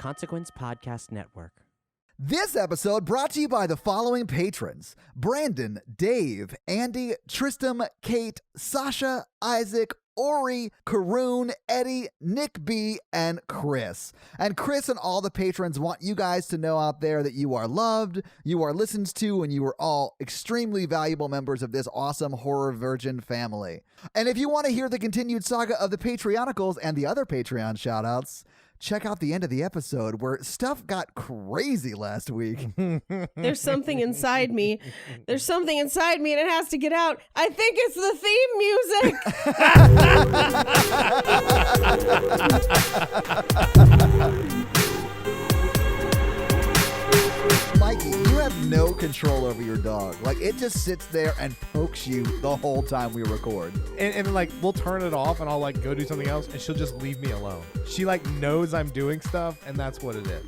Consequence Podcast Network. This episode brought to you by the following patrons: Brandon, Dave, Andy, Tristam, Kate, Sasha, Isaac, Ori, Karoon, Eddie, Nick B, and Chris. And Chris and all the patrons want you guys to know out there that you are loved, you are listened to, and you are all extremely valuable members of this awesome Horror Virgin family. And if you want to hear the continued saga of the Patreonicals and the other Patreon shoutouts, check out the end of the episode where stuff got crazy last week. There's something inside me. There's something inside me and it has to get out. I think it's the theme music. Mikey, you have no control over your dog. Like, it just sits there and pokes you the whole time we record. And like, we'll turn it off and I'll like go do something else and she'll just leave me alone. She like knows I'm doing stuff and that's what it is.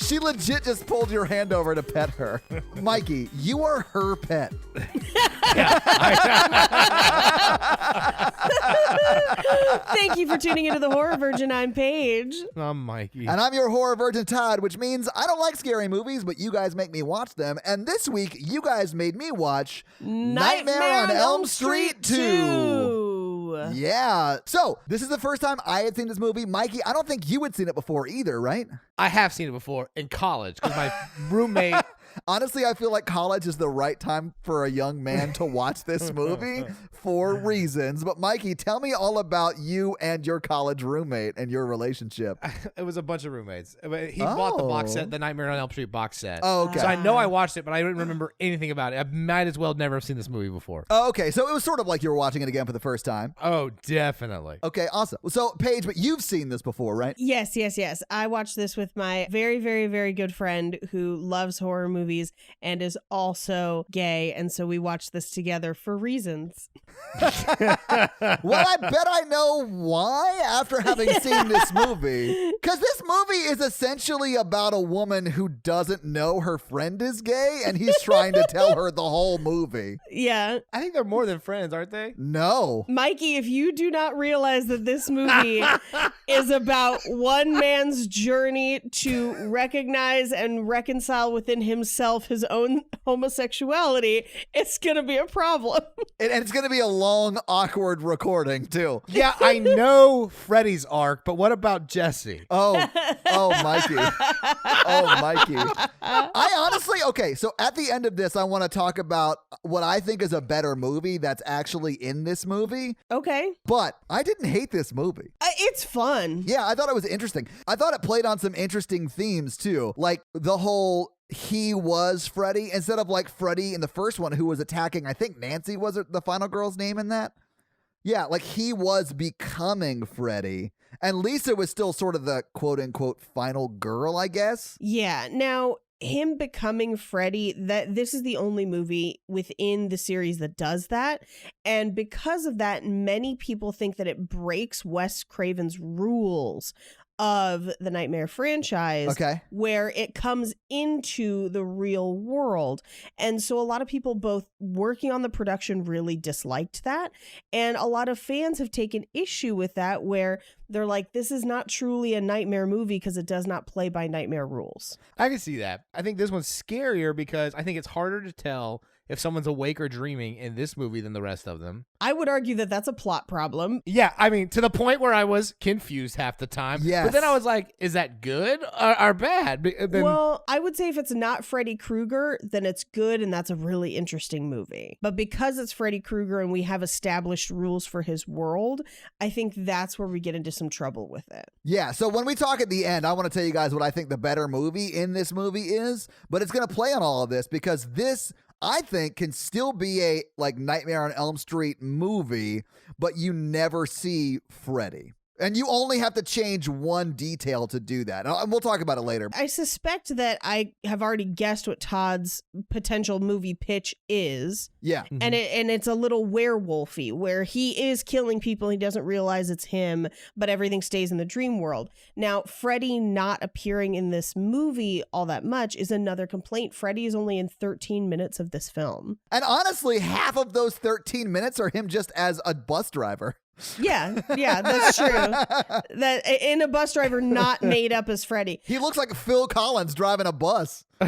She legit just pulled your hand over to pet her. Mikey, you are her pet. Thank you for tuning into the Horror Virgin. I'm Paige. I'm Mikey. And I'm your Horror Virgin Todd, which means I don't like scary movies, but you guys make me watch them. And this week, you guys made me watch Nightmare on Elm Street 2. Yeah. So, this is the first time I had seen this movie. Mikey, I don't think you had seen it before either, right? I have seen it before in college because my roommate... Honestly, I feel like college is the right time for a young man to watch this movie for reasons. But Mikey, tell me all about you and your college roommate and your relationship. It was a bunch of roommates. He bought the box set, the Nightmare on Elm Street box set. Oh, okay. So I know I watched it, but I don't remember anything about it. I might as well never have seen this movie before. Oh, okay. So it was sort of like you were watching it again for the first time. Oh, definitely. Okay, awesome. So, Paige, but you've seen this before, right? Yes. I watched this with my very, very, very good friend who loves horror movies and is also gay. And so we watched this together for reasons. Well, I bet I know why after having seen this movie. Because this movie is essentially about a woman who doesn't know her friend is gay, and he's trying to tell her the whole movie. Yeah. I think they're more than friends, aren't they? No. Mikey, if you do not realize that this movie is about one man's journey to recognize and reconcile within himself his own homosexuality, it's going to be a problem. And it's going to be a long, awkward recording, too. Yeah, I know Freddy's arc, but what about Jesse? Oh, Mikey. I honestly, okay, so at the end of this, I want to talk about what I think is a better movie that's actually in this movie. Okay. But I didn't hate this movie. It's fun. Yeah, I thought it was interesting. I thought it played on some interesting themes, too. Like the whole... he was Freddy instead of like Freddy in the first one who was attacking, I think Nancy was the final girl's name in that. Yeah, like he was becoming Freddy and Lisa was still sort of the quote unquote final girl, I guess. Yeah. Now, him becoming Freddy, this is the only movie within the series that does that. And because of that, many people think that it breaks Wes Craven's rules of the Nightmare franchise, okay, where it comes into the real world. And so a lot of people both working on the production really disliked that. And a lot of fans have taken issue with that, where they're like, this is not truly a Nightmare movie because it does not play by Nightmare rules. I can see that. I think this one's scarier because I think it's harder to tell if someone's awake or dreaming in this movie than the rest of them. I would argue that that's a plot problem. Yeah, I mean, to the point where I was confused half the time. Yes. But then I was like, is that good or bad? Well, I would say if it's not Freddy Krueger, then it's good, and that's a really interesting movie. But because it's Freddy Krueger and we have established rules for his world, I think that's where we get into some trouble with it. Yeah, so when we talk at the end, I want to tell you guys what I think the better movie in this movie is, but it's going to play on all of this because this, I think, can still be a like Nightmare on Elm Street movie, but you never see Freddy. And you only have to change one detail to do that. And we'll talk about it later. I suspect that I have already guessed what Todd's potential movie pitch is. Yeah. Mm-hmm. And it's a little werewolfy, where he is killing people. He doesn't realize it's him, but everything stays in the dream world. Now, Freddy not appearing in this movie all that much is another complaint. Freddy is only in 13 minutes of this film. And honestly, half of those 13 minutes are him just as a bus driver. Yeah, that's true. That in a bus driver not made up as Freddy. He looks like Phil Collins driving a bus. He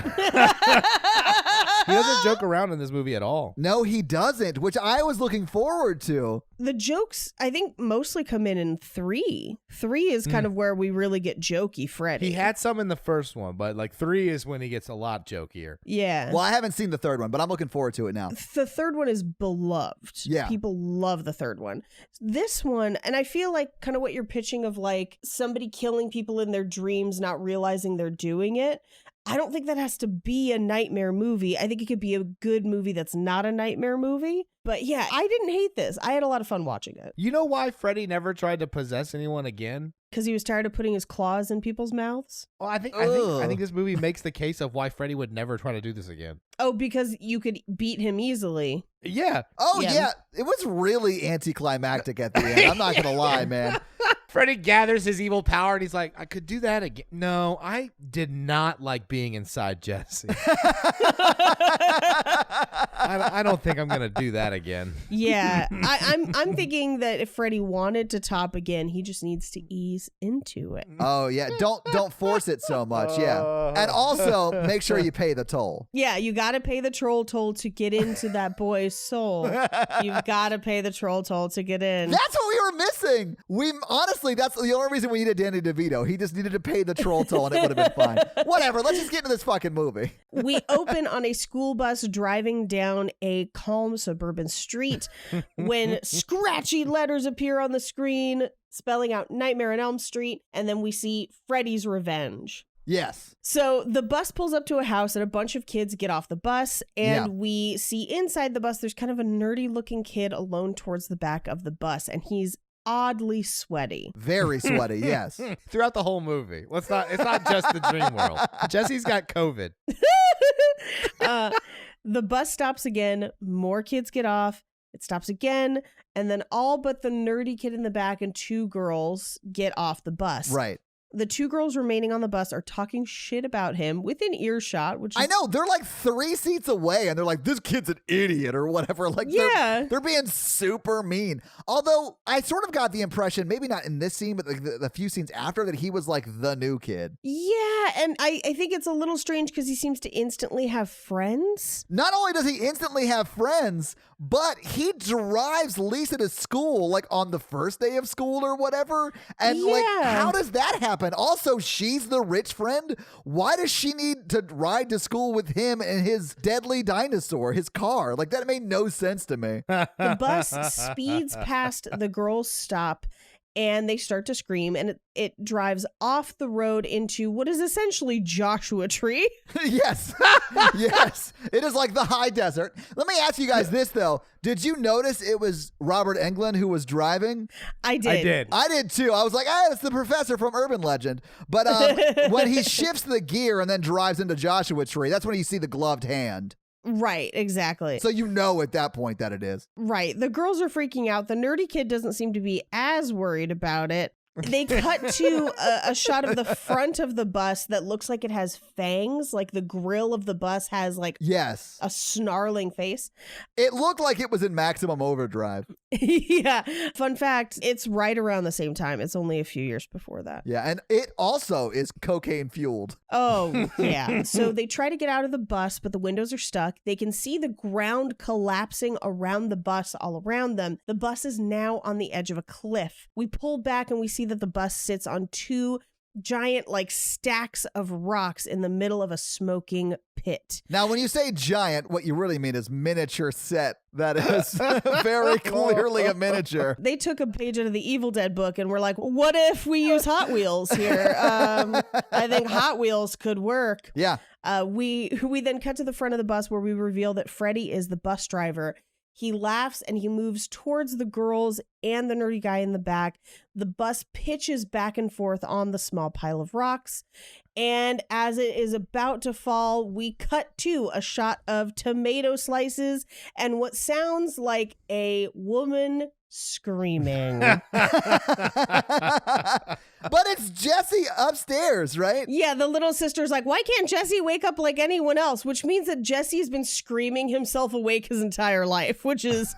doesn't joke around in this movie at all. No, he doesn't, which I was looking forward to. The jokes, I think, mostly come in 3. 3 is kind of where we really get jokey Freddy. He had some in the first one, but like 3 is when he gets a lot jokier. Yeah. Well, I haven't seen the third one, but I'm looking forward to it now. The third one is beloved. Yeah. People love the third one. This one, and I feel like kind of what you're pitching of like somebody killing people in their dreams, not realizing they're doing it. I don't think that has to be a nightmare movie. I think it could be a good movie that's not a nightmare movie. But yeah, I didn't hate this. I had a lot of fun watching it. You know why Freddy never tried to possess anyone again? Because he was tired of putting his claws in people's mouths? Well, I think this movie makes the case of why Freddy would never try to do this again. Oh, because you could beat him easily. Yeah. Oh, Yeah. yeah. It was really anticlimactic at the end. I'm not going to lie, man. Freddy gathers his evil power and he's like, I could do that again. No, I did not like being inside Jesse. I don't think I'm going to do that again. Yeah. I'm thinking that if Freddy wanted to top again, he just needs to ease into it. Oh, yeah. Don't force it so much. Yeah. And also make sure you pay the toll. Yeah, you got to pay the troll toll to get into that boy's soul. You've got to pay the troll toll to get in. That's what we were missing. Honestly, that's the only reason we needed Danny DeVito. He just needed to pay the troll toll and it would have been fine. Whatever. Let's just get into this fucking movie. We open on a school bus driving down a calm suburban street when scratchy letters appear on the screen spelling out Nightmare on Elm Street, and then we see Freddy's Revenge. Yes. So the bus pulls up to a house and a bunch of kids get off the bus, and Yeah. we see inside the bus there's kind of a nerdy looking kid alone towards the back of the bus, and he's oddly sweaty. Very sweaty, yes. Throughout the whole movie. It's not just the dream world. Jesse's got COVID. The bus stops again, more kids get off, it stops again, and then all but the nerdy kid in the back and 2 girls get off the bus. Right. The 2 girls remaining on the bus are talking shit about him within earshot, which is, I know. They're like 3 seats away and they're like, this kid's an idiot or whatever. Like, Yeah. they're being super mean. Although I sort of got the impression, maybe not in this scene, but like the few scenes after, that he was like the new kid. Yeah, and I think it's a little strange because he seems to instantly have friends. Not only does he instantly have friends, but he drives Lisa to school like on the first day of school or whatever. And like, Yeah. how does that happen? Also, she's the rich friend. Why does she need to ride to school with him and his deadly dinosaur, his car? Like, that made no sense to me. The bus speeds past the girls' stop and they start to scream, and it drives off the road into what is essentially Joshua Tree. Yes. Yes. It is like the high desert. Let me ask you guys this, though. Did you notice it was Robert Englund who was driving? I did. I did. I did too. I was like, it's the professor from Urban Legend. But when he shifts the gear and then drives into Joshua Tree, that's when you see the gloved hand. Right, exactly. So you know at that point that it is. Right. The girls are freaking out. The nerdy kid doesn't seem to be as worried about it. They cut to a shot of the front of the bus that looks like it has fangs, like the grill of the bus has like Yes. a snarling face. It looked like it was in maximum overdrive. Yeah. Fun fact, it's right around the same time. It's only a few years before that. Yeah, and it also is cocaine fueled. Oh, yeah. So they try to get out of the bus, but the windows are stuck. They can see the ground collapsing around the bus all around them. The bus is now on the edge of a cliff. We pull back and we see that the bus sits on 2 giant like stacks of rocks in the middle of a smoking pit. Now, when you say giant, what you really mean is miniature set. That is very clearly a miniature. They took a page out of the Evil Dead book and were like, what if we use Hot Wheels here? I think Hot Wheels could work. Yeah. We then cut to the front of the bus where we reveal that Freddy is the bus driver. He laughs and he moves towards the girls and the nerdy guy in the back. The bus pitches back and forth on the small pile of rocks. And as it is about to fall, we cut to a shot of tomato slices and what sounds like a woman screaming. But it's Jessie upstairs, right? Yeah, the little sister's like, why can't Jesse wake up like anyone else? Which means that Jesse's been screaming himself awake his entire life, which is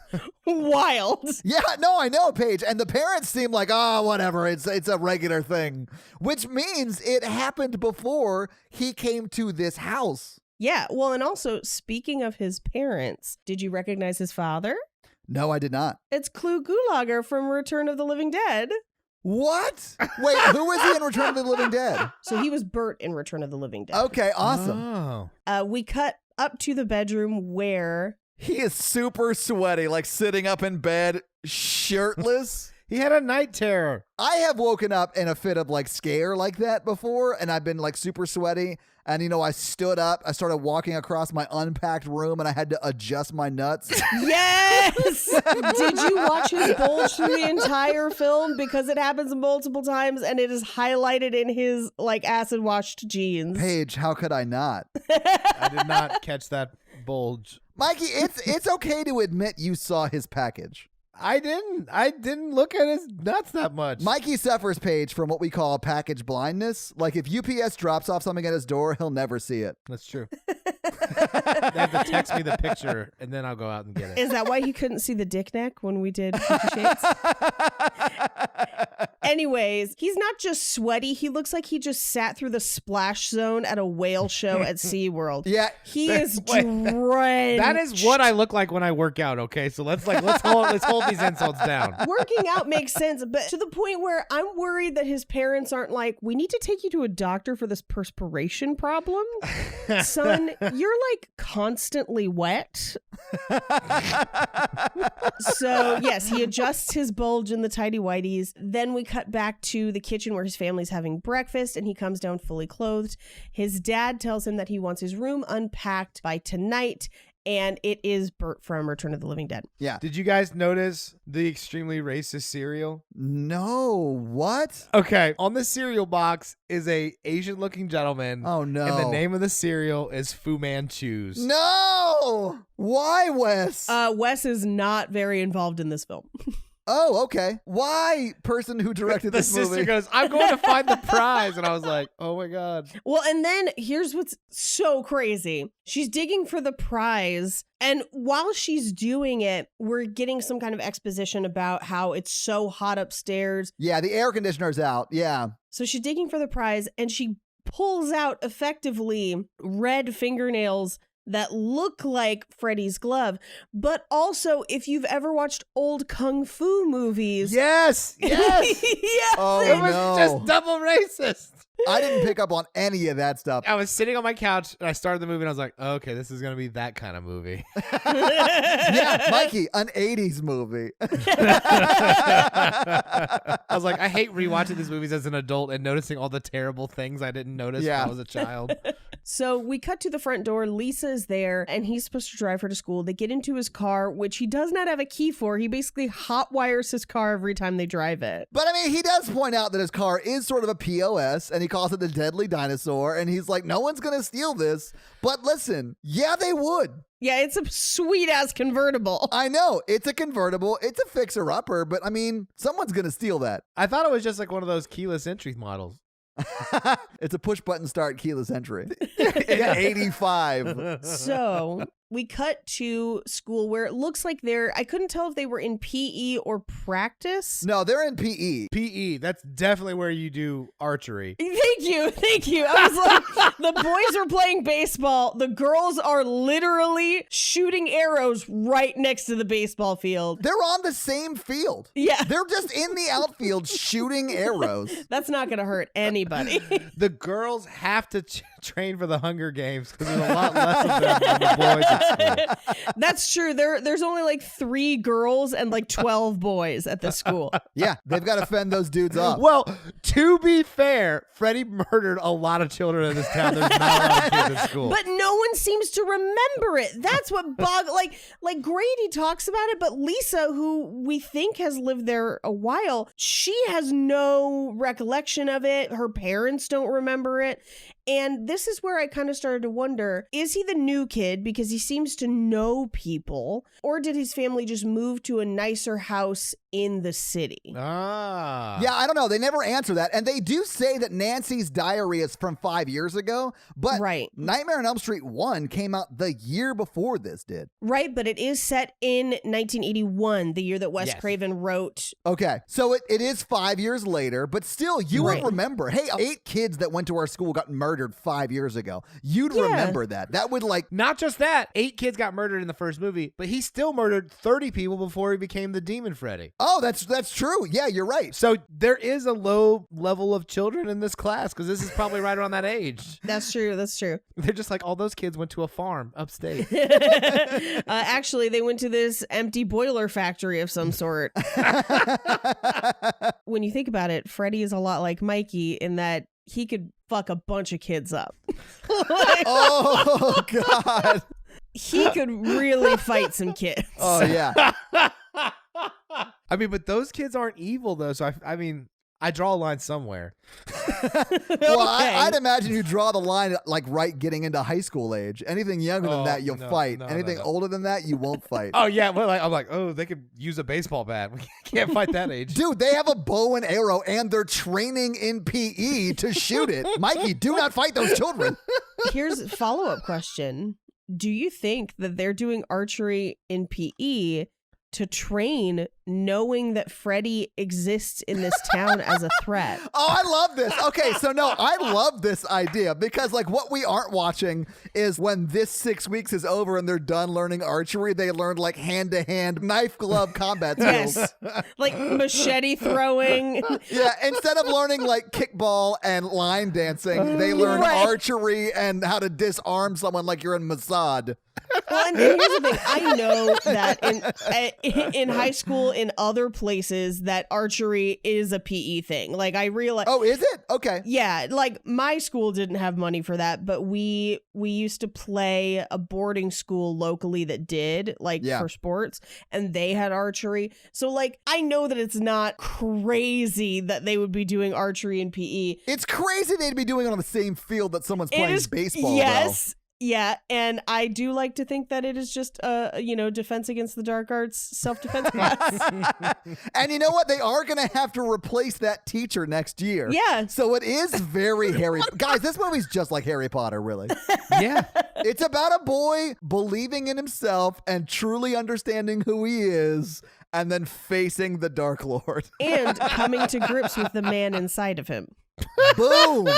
wild. Yeah, no, I know, Paige. And the parents seem like, whatever, it's a regular thing. Which means it happened before he came to this house. Yeah, well, and also, speaking of his parents, did you recognize his father? No, I did not. It's Clu Gulager from Return of the Living Dead. What? Wait, who was he in Return of the Living Dead? So he was Bert in Return of the Living Dead. Okay, awesome. Oh. We cut up to the bedroom where... He is super sweaty, like sitting up in bed, shirtless. He had a night terror. I have woken up in a fit of like scare like that before, and I've been like super sweaty. And, I stood up, I started walking across my unpacked room, and I had to adjust my nuts. Yes! Did you watch his bulge through the entire film? Because it happens multiple times, and it is highlighted in his, like, acid-washed jeans. Paige, how could I not? I did not catch that bulge. Mikey, it's okay to admit you saw his package. I didn't look at his nuts that much. Mikey suffers, Paige, from what we call package blindness. Like, if UPS drops off something at his door, he'll never see it. That's true. They have to text me the picture, and then I'll go out and get it. Is that why he couldn't see the dick neck when we did 50 Shades? Anyways, he's not just sweaty. He looks like he just sat through the splash zone at a whale show at SeaWorld. Yeah. He is Wait, drenched. That is what I look like when I work out, okay? So let's hold these insults down. Working out makes sense, but to the point where I'm worried that his parents aren't like, we need to take you to a doctor for this perspiration problem. Son, you're like constantly wet. So yes, he adjusts his bulge in the tidy whities. Then we cut back to the kitchen where his family's having breakfast, and he comes down fully clothed. His dad tells him that he wants his room unpacked by tonight, and it is Bert from Return of the Living Dead. Yeah. Did you guys notice the extremely racist cereal? No. What? Okay, on the cereal box is a Asian-looking gentleman. Oh, no. And the name of the cereal is Fu Manchus. No! Why, Wes? Wes is not very involved in this film. Oh, okay. Why, person who directed The this sister movie? goes, I'm going to find the prize. And I was like, oh my God. Well, and then here's what's so crazy. She's digging for the prize. And while she's doing it, we're getting some kind of exposition about how it's so hot upstairs. Yeah, the air conditioner's out. Yeah. So she's digging for the prize, and she pulls out effectively red fingernails that look like Freddy's glove. But also, if you've ever watched old kung fu movies. Yes. Yes. Yeah. Oh, It was no. just double racist. I didn't pick up on any of that stuff. I was sitting on my couch and I started the movie and I was like, okay, this is going to be that kind of movie. Yeah, Mikey, an 80s movie. I was like, I hate rewatching these movies as an adult and noticing all the terrible things I didn't notice Yeah. when I was a child. So we cut to the front door. Lisa is there, and he's supposed to drive her to school. They get into his car, which he does not have a key for. He basically hot wires his car every time they drive it. But I mean, he does point out that his car is sort of a POS, and he calls it the Deadly Dinosaur, and he's like, no one's going to steal this. But listen, yeah, they would. Yeah, it's a sweet ass convertible. I know, it's a convertible, it's a fixer-upper, but I mean, someone's going to steal that. I thought it was just like one of those keyless entry models. It's a push-button start keyless entry. In 85. So we cut to school where it looks like I couldn't tell if they were in PE or practice. No, they're in PE. PE, that's definitely where you do archery. Thank you. I was like, the boys are playing baseball. The girls are literally shooting arrows right next to the baseball field. They're on the same field. Yeah. They're just in the outfield shooting arrows. That's not going to hurt anybody. The girls have to train for the Hunger Games because there's a lot less of them than the boys are that school. That's true. There's only like 3 girls and like 12 boys at this school. Yeah, they've got to fend those dudes off. Well, to be fair, Freddy murdered a lot of children in this town. There's not a lot of kids at school. But no one seems to remember it. That's what like Grady talks about it, but Lisa, who we think has lived there a while, she has no recollection of it. Her parents don't remember it. And this is where I kind of started to wonder, is he the new kid because he seems to know people, or did his family just move to a nicer house in the city? Ah. Yeah, I don't know. They never answer that. And they do say that Nancy's diary is from 5 years ago, but Right. Nightmare on Elm Street 1 came out the year before this did. Right, but it is set in 1981, the year that Wes Yes. Craven wrote. Okay, so it is 5 years later, but still, you Right. would remember, hey, 8 kids that went to our school got murdered 5 years ago. You'd Yeah. remember that. That would like, Not just that, 8 kids got murdered in the first movie, but he still murdered 30 people before he became the Demon Freddy. oh, that's true. Yeah, you're right. So there is a low level of children in this class because this is probably right around that age. That's true. That's true. They're just like, all those kids went to a farm upstate. Actually, they went to this empty boiler factory of some sort. When you think about it, Freddy is a lot like Mikey in that he could fuck a bunch of kids up. Oh, God. He could really fight some kids. Oh, yeah. I mean, but those kids aren't evil, though. So, I mean, I draw a line somewhere. Well, Okay. I'd imagine you draw the line like right getting into high school age. Anything younger than Oh, that, you'll no, fight. no, Anything no. older than that, you won't fight. Oh, yeah. Well, I'm like, oh, they could use a baseball bat. We can't fight that age. Dude, they have a bow and arrow and they're training in PE to shoot it. Mikey, do not fight those children. Here's a follow-up question. Do you think that they're doing archery in PE to train knowing that Freddy exists in this town as a threat? Oh, I love this. Okay, so no, I love this idea because like what we aren't watching is when this 6 weeks is over and they're done learning archery, they learned like hand-to-hand knife glove combat skills. Yes. Like machete throwing. Yeah, instead of learning like kickball and line dancing, they learn Right. archery and how to disarm someone like you're in Mossad. Well, and here's the thing. I know that in high school, in other places, that archery is a PE thing. Like I realize. Oh, is it? Okay. Yeah, like my school didn't have money for that, but we used to play a boarding school locally that did, like Yeah. for sports, and they had archery. So like I know that it's not crazy that they would be doing archery in PE. It's crazy they'd be doing it on the same field that someone's It playing is baseball. yes. Yeah, and I do like to think that it is just Defense Against the Dark Arts self-defense class. Though. And you know what? They are going to have to replace that teacher next year. Yeah. So it is very Harry. Guys, this movie's just like Harry Potter, really. Yeah. It's about a boy believing in himself and truly understanding who he is and then facing the Dark Lord. And coming to grips with the man inside of him. Boom.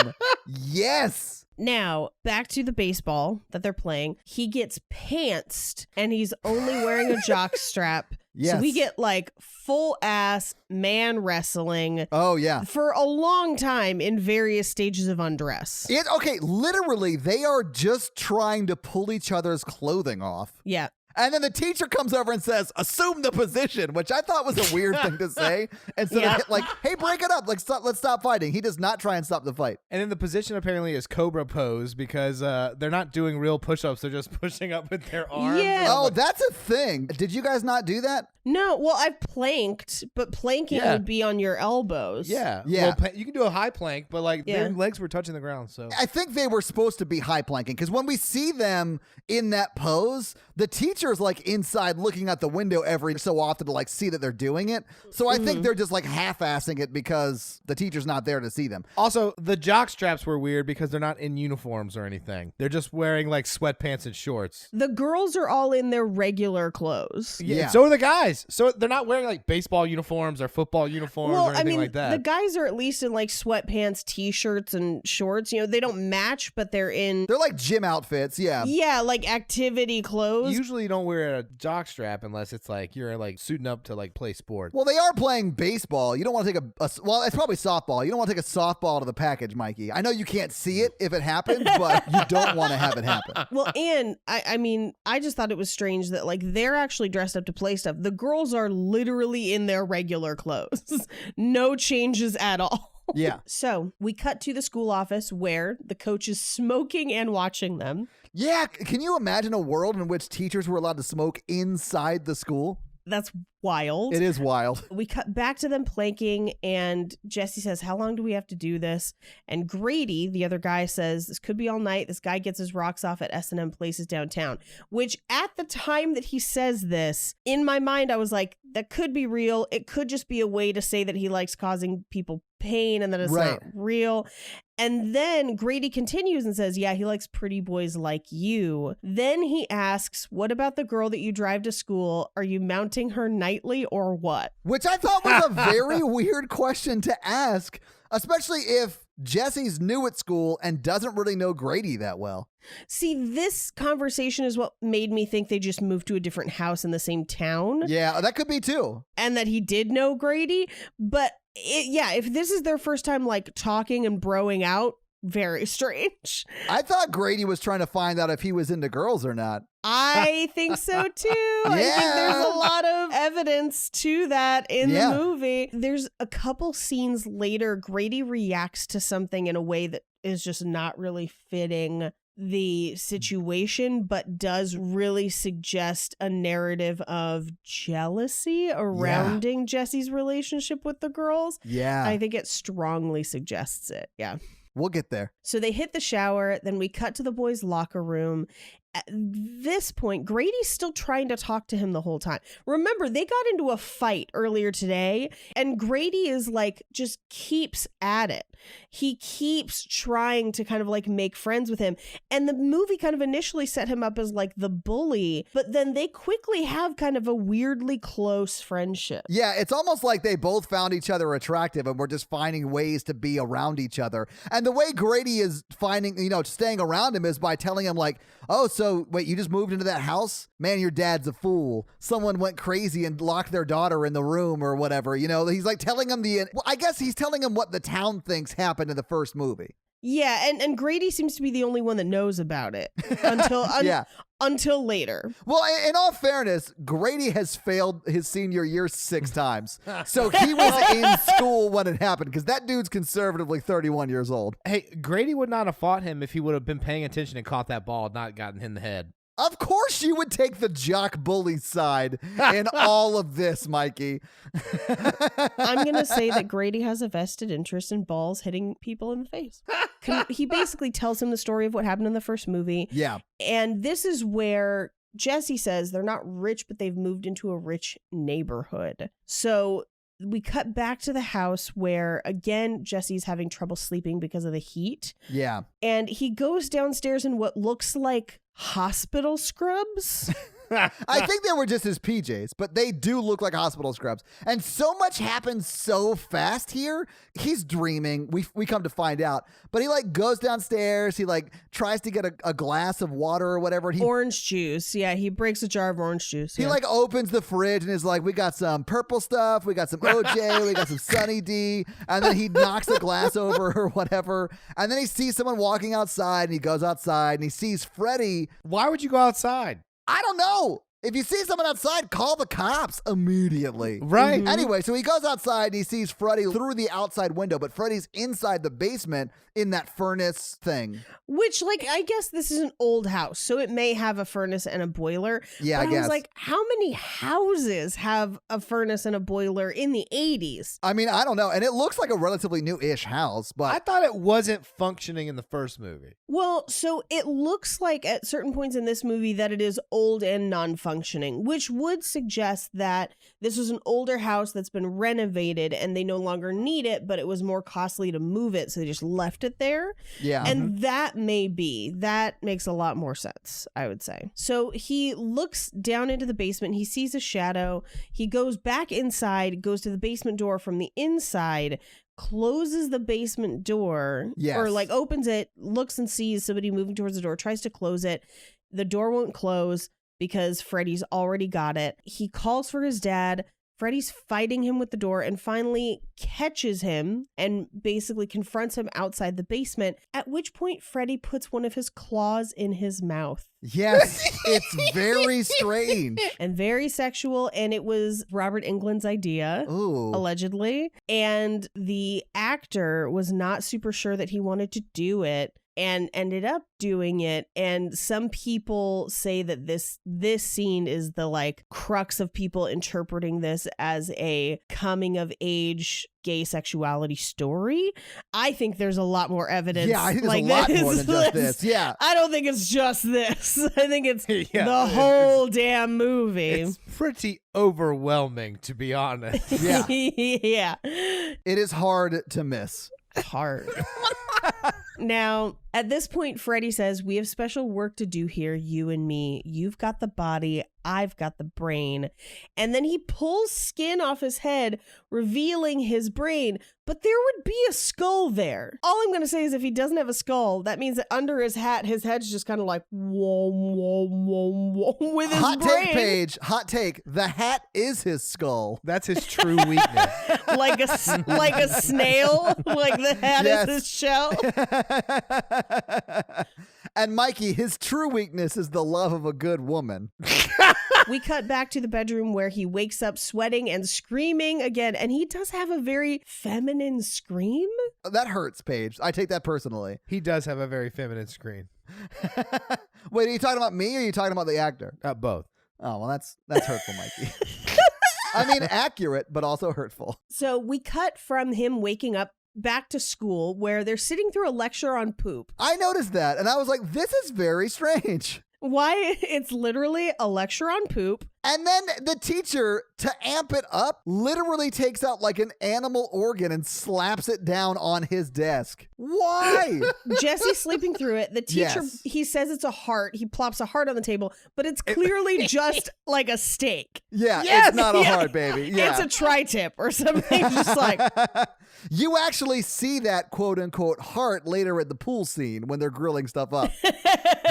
Yes. Now, back to the baseball that they're playing. He gets pantsed and he's only wearing a jock strap. Yes. So we get like full ass man wrestling Oh, yeah. for a long time in various stages of undress. Okay, literally, they are just trying to pull each other's clothing off. Yeah. And then the teacher comes over and says, assume the position, which I thought was a weird thing to say. Instead Yeah. of like, hey, break it up. Like, let's stop fighting. He does not try and stop the fight. And then the position apparently is Cobra pose because they're not doing real push-ups. They're just pushing up with their arms. Yeah. Oh, that's a thing. Did you guys not do that? No, well, I've planked, but planking Yeah. would be on your elbows. Yeah. Yeah. Well, you can do a high plank, but like Yeah. their legs were touching the ground. So I think they were supposed to be high planking because when we see them in that pose, the teacher's like inside looking out the window every so often to like see that they're doing it. So I think they're just like half-assing it because the teacher's not there to see them. also the jock straps were weird because they're not in uniforms or anything. They're just wearing like sweatpants and shorts. The girls are all in their regular clothes. Yeah. So are the guys. So they're not wearing like baseball uniforms or football uniforms or anything like that. the guys are at least in like sweatpants, t-shirts, and shorts. You know, they don't match, but they're in They're like gym outfits, yeah. like activity clothes. Usually you don't wear a jockstrap unless it's like you're like suiting up to like play sports. Well, they are playing baseball. You don't want to take well, it's probably softball. You don't want to take a softball to the package, Mikey. I know you can't see it if it happens, but you don't want to have it happen. Well, and I mean, I just thought it was strange that like they're actually dressed up to play stuff. The girls are literally in their regular clothes. No changes at all. Yeah. So we cut to the school office where the coach is smoking and watching them. Yeah. Can you imagine a world in which teachers were allowed to smoke inside the school? That's wild. It is wild. We cut back to them planking, and Jesse says, how long do we have to do this? And Grady, the other guy, says, this could be all night. This guy gets his rocks off at S&M Places downtown, which at the time that he says this, in my mind, I was like, that could be real. It could just be a way to say that he likes causing people pain and that it's not real. And then Grady continues and says, yeah, he likes pretty boys like you. Then he asks, what about the girl that you drive to school? Are you mounting her nightly or what? Which I thought was a very weird question to ask, especially if Jesse's new at school and doesn't really know Grady that well. See, this conversation is what made me think they just moved to a different house in the same town. Yeah, that could be too. And that he did know Grady. But yeah, if this is their first time like talking and broing out, very strange. I thought Grady was trying to find out if he was into girls or not. I think so too. I think there's a lot of evidence to that in the movie. There's a couple scenes later, Grady reacts to something in a way that is just not really fitting the situation, but does really suggest a narrative of jealousy surrounding Jesse's relationship with the girls. Yeah. I think it strongly suggests it. Yeah. We'll get there. So they hit the shower, then we cut to the boys' locker room. At this point, Grady's still trying to talk to him the whole time. Remember, they got into a fight earlier today, and Grady is like, just keeps at it. He keeps trying to kind of like make friends with him. And the movie kind of initially set him up as like the bully, but then they quickly have kind of a weirdly close friendship. Yeah, it's almost like they both found each other attractive and we're just finding ways to be around each other. And the way Grady is finding, staying around him is by telling him like, oh, so wait, you just moved into that house? Man, your dad's a fool. Someone went crazy and locked their daughter in the room or whatever. He's like telling him I guess he's telling him what the town thinks happened in the first movie. Yeah, and Grady seems to be the only one that knows about it until later. Well, in all fairness, Grady has failed his senior year 6 times. So he was in school when it happened because that dude's conservatively 31 years old. Hey, Grady would not have fought him if he would have been paying attention and caught that ball and not gotten hit in the head. Of course you would take the jock bully side in all of this, Mikey. I'm going to say that Grady has a vested interest in balls hitting people in the face. He basically tells him the story of what happened in the first movie. Yeah. And this is where Jesse says they're not rich, but they've moved into a rich neighborhood. So we cut back to the house where, again, Jesse's having trouble sleeping because of the heat. Yeah. And he goes downstairs in what looks like hospital scrubs. I think they were just his PJs, but they do look like hospital scrubs. And so much happens so fast here. He's dreaming. We come to find out. But he like goes downstairs. He like tries to get a glass of water or whatever. Orange juice. Yeah, he breaks a jar of orange juice. He like opens the fridge and is like, we got some purple stuff. We got some OJ. We got some Sunny D. And then he knocks the glass over or whatever. And then he sees someone walking outside and he goes outside and he sees Freddy. Why would you go outside? I don't know. If you see someone outside, call the cops immediately. Right. Mm-hmm. Anyway, so he goes outside and he sees Freddy through the outside window, but Freddy's inside the basement in that furnace thing. Which, like, I guess this is an old house, so it may have a furnace and a boiler. Yeah, but I guess. was like, how many houses have a furnace and a boiler in the 80s? I mean, I don't know. And it looks like a relatively new-ish house, but I thought it wasn't functioning in the first movie. Well, so it looks like at certain points in this movie that it is old and non-functioning, which would suggest that this was an older house that's been renovated and they no longer need it, but it was more costly to move it, so they just left it there. Yeah. And that makes a lot more sense, I would say. So he looks down into the basement, he sees a shadow, he goes back inside, goes to the basement door from the inside, closes the basement door, or like opens it, looks and sees somebody moving towards the door, tries to close it. The door won't close. because Freddy's already got it. He calls for his dad. Freddy's fighting him with the door and finally catches him and basically confronts him outside the basement, at which point Freddy puts one of his claws in his mouth. Yes, it's very strange. And very sexual, and it was Robert Englund's idea, Ooh. allegedly. And the actor was not super sure that he wanted to do it and ended up doing it. And some people say that this scene is the like crux of people interpreting this as a coming of age gay sexuality story. I think there's a lot more evidence. Yeah, I think there's like a lot this. more than just this. Yeah. I don't think it's just this. I think it's Yeah, the whole damn movie. It's pretty overwhelming, to be honest. Yeah. Yeah. It is hard to miss. Hard. Now, at this point, Freddy says, "We have special work to do here, you and me. You've got the body, I've got the brain." And then he pulls skin off his head, revealing his brain. But there would be a skull there. All I'm going to say is if he doesn't have a skull, that means that under his hat, his head's just kind of like, whoa, whoa, whoa, whoa, with his Hot brain. take, Paige. Hot take. The hat is his skull. That's his true weakness. like a snail, like the hat Yes. is his shell. And Mikey, his true weakness is the love of a good woman. We cut back to the bedroom where he wakes up sweating and screaming again. And he does have a very feminine scream. That hurts, Paige. I take that personally. He does have a very feminine screen. Wait, are you talking about me or are you talking about the actor? Both. Oh, well, that's hurtful, Mikey. I mean, accurate, but also hurtful. So we cut from him waking up back to school where they're sitting through a lecture on poop. I noticed that, and I was like, this is very strange. Why? It's literally a lecture on poop. And then the teacher, to amp it up, literally takes out like an animal organ and slaps it down on his desk. Why? Jesse's sleeping through it. The teacher, Yes. he says it's a heart. He plops a heart on the table, but it's clearly just like a steak. Yeah, Yes! it's not a Yeah. heart, baby. Yeah. It's a tri-tip or something. Just like, You actually see that quote unquote heart later at the pool scene when they're grilling stuff up.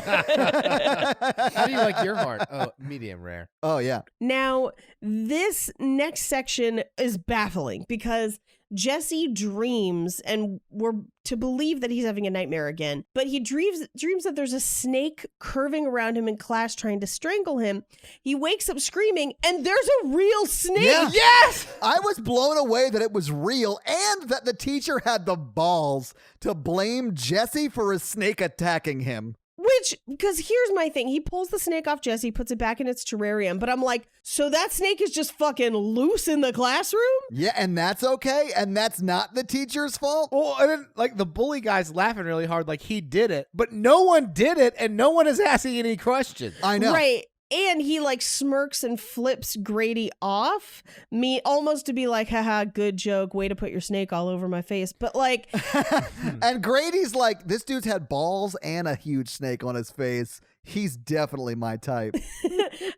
How do you like your heart? Oh, medium rare. Oh, yeah. now, this next section is baffling because Jesse dreams, and we're to believe that he's having a nightmare again, but he dreams that there's a snake curving around him in class trying to strangle him. He wakes up screaming, and there's a real snake. Yeah. Yes! I was blown away that it was real and that the teacher had the balls to blame Jesse for a snake attacking him. Which, because here's my thing. He pulls the snake off Jesse, puts it back in its terrarium, but I'm like, so that snake is just fucking loose in the classroom? Yeah, and that's okay, and that's not the teacher's fault. Well, and then, like, the bully guy's laughing really hard like he did it, but no one did it, and no one is asking any questions. I know. Right. And he like smirks and flips Grady off, me almost to be like, haha, good joke, way to put your snake all over my face. But like, And Grady's like, this dude's had balls and a huge snake on his face. He's definitely my type.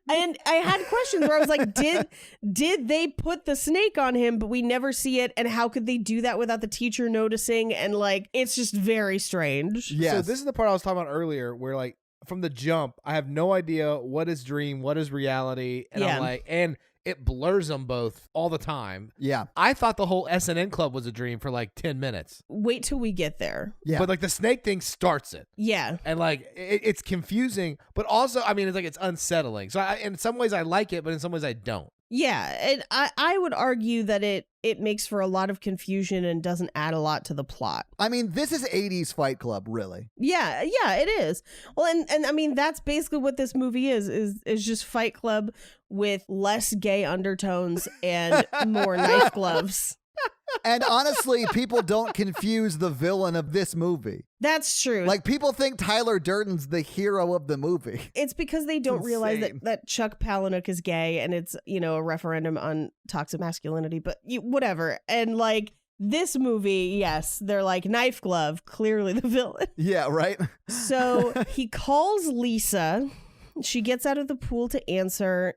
and I had questions where I was like, did they put the snake on him, but we never see it? And how could they do that without the teacher noticing? And like, it's just very strange. Yes. So this is the part I was talking about earlier where, like, from the jump, I have no idea what is dream, what is reality. And Yeah. I'm like, and it blurs them both all the time. Yeah. I thought the whole SNN club was a dream for like 10 minutes. Wait till we get there. Yeah. But like the snake thing starts it. Yeah. And like it's confusing, but also, I mean, it's like it's unsettling. So in some ways I like it, but in some ways I don't. Yeah. And I would argue that it makes for a lot of confusion and doesn't add a lot to the plot. I mean, this is 80s Fight Club, really. Yeah, it is. Well, and I mean, that's basically what this movie is just Fight Club with less gay undertones and more knife gloves. And honestly, people don't confuse the villain of this movie. That's true. Like, people think Tyler Durden's the hero of the movie. It's because they don't realize insane. that Chuck Palahniuk is gay and it's, a referendum on toxic masculinity, but whatever. And like this movie, yes, they're like knife glove, clearly the villain. Yeah, right? So he calls Lisa. She gets out of the pool to answer,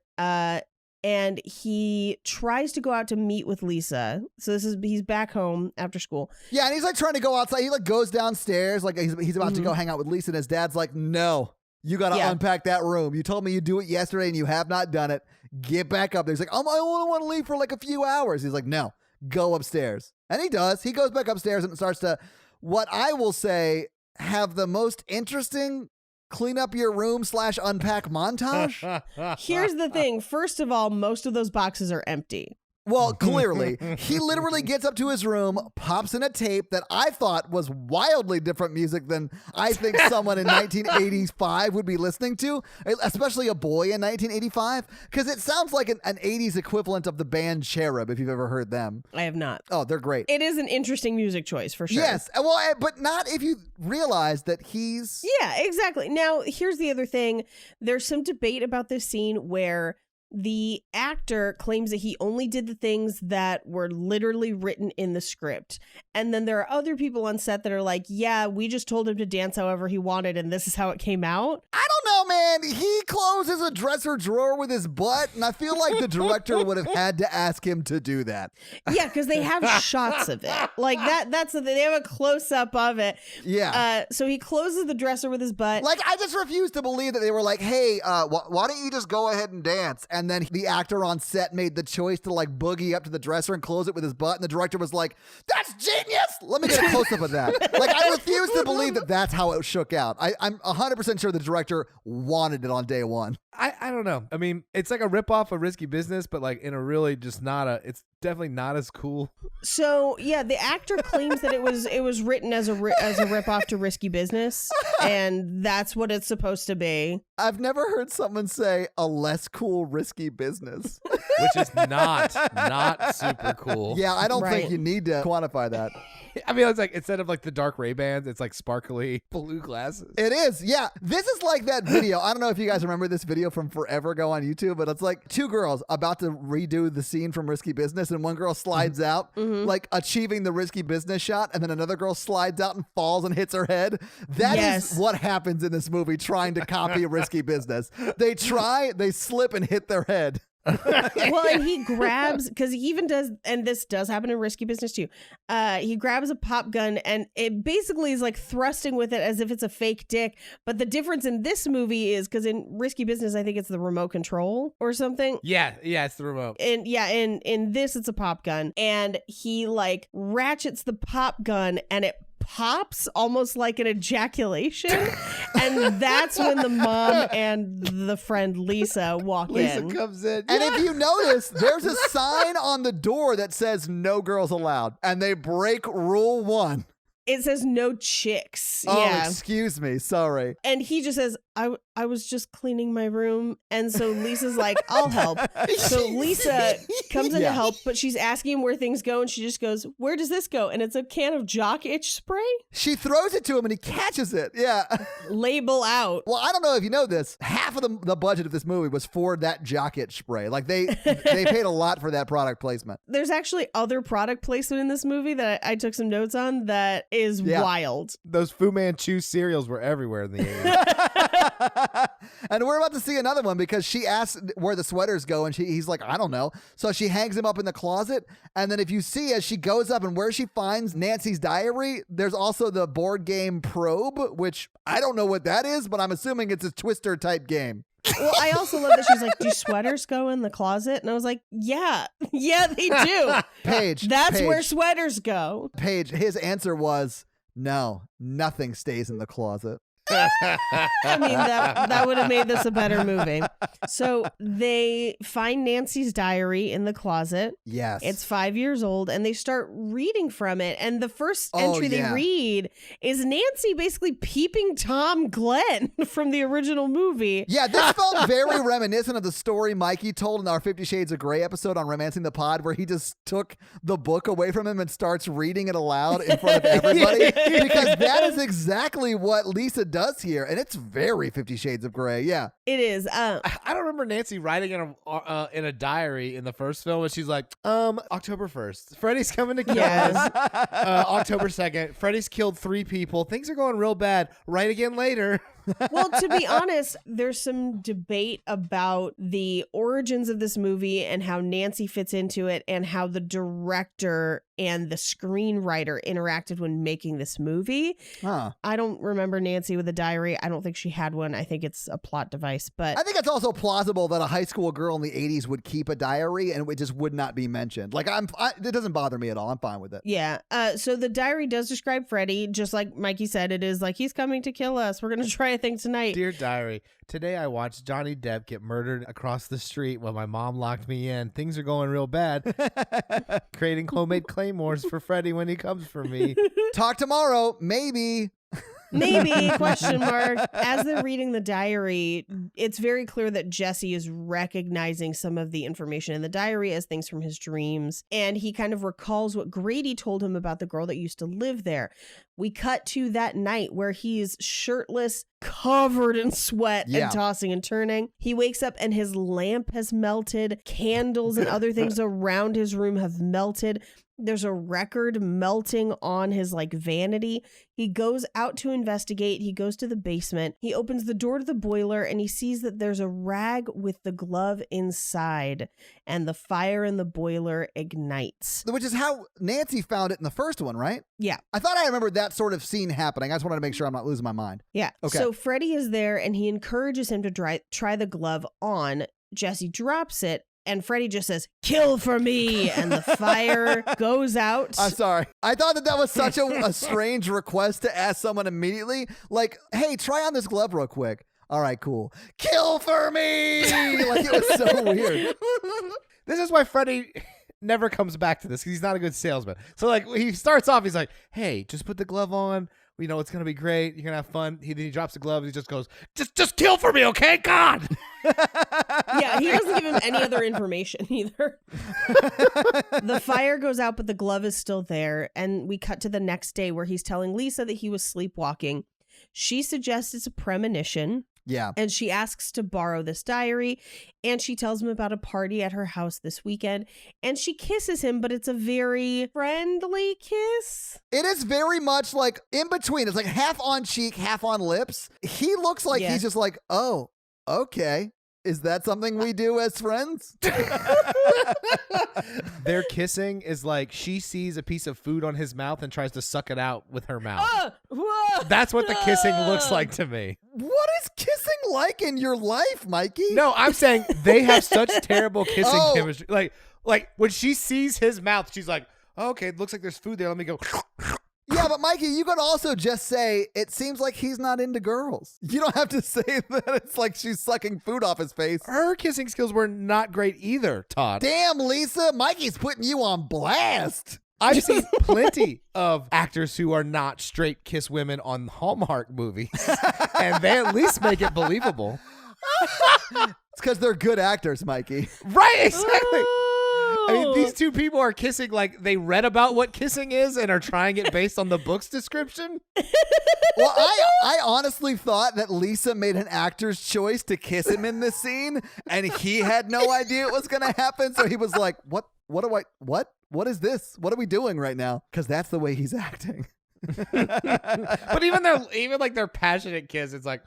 and he tries to go out to meet with Lisa. So he's back home after school. Yeah, and he's like trying to go outside. He like goes downstairs, like he's about to go hang out with Lisa, and his dad's like, no, You got to unpack that room. You told me you'd do it yesterday and you have not done it. Get back up there. He's like, I only want to leave for like a few hours. He's like, no, go upstairs. And he does. He goes back upstairs and starts to, what I will say, have the most interesting clean up your room / unpack montage. Here's the thing. First of all, most of those boxes are empty. Well, clearly, he literally gets up to his room, pops in a tape that I thought was wildly different music than I think someone in 1985 would be listening to, especially a boy in 1985, because it sounds like an 80s equivalent of the band Cherub, if you've ever heard them. I have not. Oh, they're great. It is an interesting music choice for sure. Yes, well, but not if you realize that he's... Yeah, exactly. Now, here's the other thing. There's some debate about this scene where the actor claims that he only did the things that were literally written in the script. And then there are other people on set that are like, yeah, we just told him to dance however he wanted and this is how it came out. I don't know, man. He closes a dresser drawer with his butt, and I feel like the director would have had to ask him to do that. Yeah, because they have shots of it. Like that's the thing. They have a close-up of it. Yeah. So he closes the dresser with his butt. Like, I just refuse to believe that they were like, hey, why don't you just go ahead and dance? And then the actor on set made the choice to like boogie up to the dresser and close it with his butt. And the director was like, that's genius. Let me get a close up of that. Like, I refuse to believe that that's how it shook out. I'm 100% sure the director wanted it on day one. I don't know. I mean, it's like a ripoff of Risky Business, but like in a really just not a, it's definitely not as cool. So yeah, the actor claims that it was written as a ripoff to Risky Business, and that's what it's supposed to be. I've never heard someone say a less cool Risky Business. Which is not super cool. Yeah, I don't Right. think you need to quantify that. I mean, it's like instead of like the dark Ray-Bans, it's like sparkly blue glasses. It is, yeah. This is like that video. I don't know if you guys remember this video from forever ago on YouTube, but it's like two girls about to redo the scene from Risky Business, and one girl slides out, like achieving the Risky Business shot, and then another girl slides out and falls and hits her head. That is what happens in this movie trying to copy Risky Business. They try, they slip and hit their head. Well, and he grabs, because he even does, and this does happen in Risky Business too, he grabs a pop gun and it basically is like thrusting with it as if it's a fake dick. But the difference in this movie is, because in Risky Business I think it's the remote control or something. Yeah, it's the remote. And yeah, in this it's a pop gun, and he like ratchets the pop gun and it pops almost like an ejaculation. And that's when the mom and the friend Lisa walk in. Lisa comes in. And if you notice, there's a sign on the door that says no girls allowed, and they break rule 1. It says no chicks. Oh, Yeah. excuse me. Sorry. And he just says, I was just cleaning my room. And so Lisa's like, I'll help. So Lisa comes in to help, but she's asking him where things go. And she just goes, where does this go? And it's a can of jock itch spray. She throws it to him and he catches it. Yeah. Label out. Well, I don't know if you know this. Half of the budget of this movie was for that jock itch spray. Like they paid a lot for that product placement. There's actually other product placement in this movie that I took some notes on that is wild. Those Fu Manchu cereals were everywhere in the 80s. And we're about to see another one because she asks where the sweaters go, and he's like, I don't know. So she hangs him up in the closet. And then if you see as she goes up and where she finds Nancy's diary, there's also the board game Probe, which I don't know what that is, but I'm assuming it's a Twister type game. Well, I also love that she's like, do sweaters go in the closet? And I was like, yeah, they do. Paige. That's where sweaters go. Paige, his answer was, no, nothing stays in the closet. I mean, that would have made this a better movie. So they find Nancy's diary in the closet. Yes. It's 5 years old, and they start reading from it. And the first entry they read is Nancy basically peeping Tom Glenn from the original movie. Yeah, this felt very reminiscent of the story Mikey told in our 50 Shades of Grey episode on Romancing the Pod, where he just took the book away from him and starts reading it aloud in front of everybody. Because that is exactly what Lisa does here, and it's very 50 Shades of Grey. Yeah, it is. I don't remember Nancy writing in a diary in the first film, and she's like, October 1st, Freddy's coming to kill us. October 2nd, Freddy's killed 3 people. Things are going real bad. Write again later. Well, to be honest, there's some debate about the origins of this movie and how Nancy fits into it and how the director and the screenwriter interacted when making this movie. Huh. I don't remember Nancy with a diary. I don't think she had one. I think it's a plot device, but I think it's also plausible that a high school girl in the 80s would keep a diary and it just would not be mentioned. Like, it doesn't bother me at all. I'm fine with it. yeah. So the diary does describe Freddy, just like Mikey said. It is like, he's coming to kill us. We're going to try a thing tonight. Dear diary, today I watched Johnny Depp get murdered across the street while my mom locked me in. Things are going real bad. Creating homemade claymores for Freddy when he comes for me. Talk tomorrow, maybe. Maybe, question mark. As they're reading the diary, it's very clear that Jesse is recognizing some of the information in the diary as things from his dreams. And he kind of recalls what Grady told him about the girl that used to live there. We cut to that night where he's shirtless, covered in sweat, and tossing and turning. He wakes up and his lamp has melted. Candles and other things around his room have melted. There's a record melting on his vanity. He goes out to investigate. He goes to the basement. He opens the door to the boiler and he sees that there's a rag with the glove inside and the fire in the boiler ignites. Which is how Nancy found it in the first one, right? Yeah. I thought I remembered that sort of scene happening. I just wanted to make sure I'm not losing my mind. Yeah. Okay. So Freddy is there and he encourages him to try the glove on. Jesse drops it. And Freddy just says, "Kill for me." And the fire goes out. I'm sorry. I thought that was such a strange request to ask someone immediately. Like, hey, try on this glove real quick. All right, cool. Kill for me. Like, it was so weird. This is why Freddy never comes back to this because he's not a good salesman. So he starts off, he's like, hey, just put the glove on. We know it's going to be great. You're going to have fun. Then he drops the glove. He just goes, just kill for me, okay? God. Yeah, he doesn't give him any other information either. The fire goes out, but the glove is still there. And we cut to the next day where he's telling Lisa that he was sleepwalking. She suggests it's a premonition. Yeah. And she asks to borrow this diary. And she tells him about a party at her house this weekend. And she kisses him, but it's a very friendly kiss. It is very much like in between. It's like half on cheek, half on lips. He looks like he's just like, oh, okay. Is that something we do as friends? Their kissing is like she sees a piece of food on his mouth and tries to suck it out with her mouth. That's what the kissing looks like to me. What is kissing like in your life, Mikey? No, I'm saying they have such terrible kissing chemistry. Like when she sees his mouth, she's like, oh, okay, it looks like there's food there. Let me go. Yeah, but Mikey, you could also just say, it seems like he's not into girls. You don't have to say that it's like she's sucking food off his face. Her kissing skills were not great either, Todd. Damn, Lisa, Mikey's putting you on blast. I've seen plenty of actors who are not straight kiss women on Hallmark movies, and they at least make it believable. It's because they're good actors, Mikey. Right, exactly. I mean, these two people are kissing like they read about what kissing is and are trying it based on the book's description. Well, I honestly thought that Lisa made an actor's choice to kiss him in this scene, and he had no idea it was going to happen. So he was like, what is this? What are we doing right now? Because that's the way he's acting. But even their passionate kiss, it's like,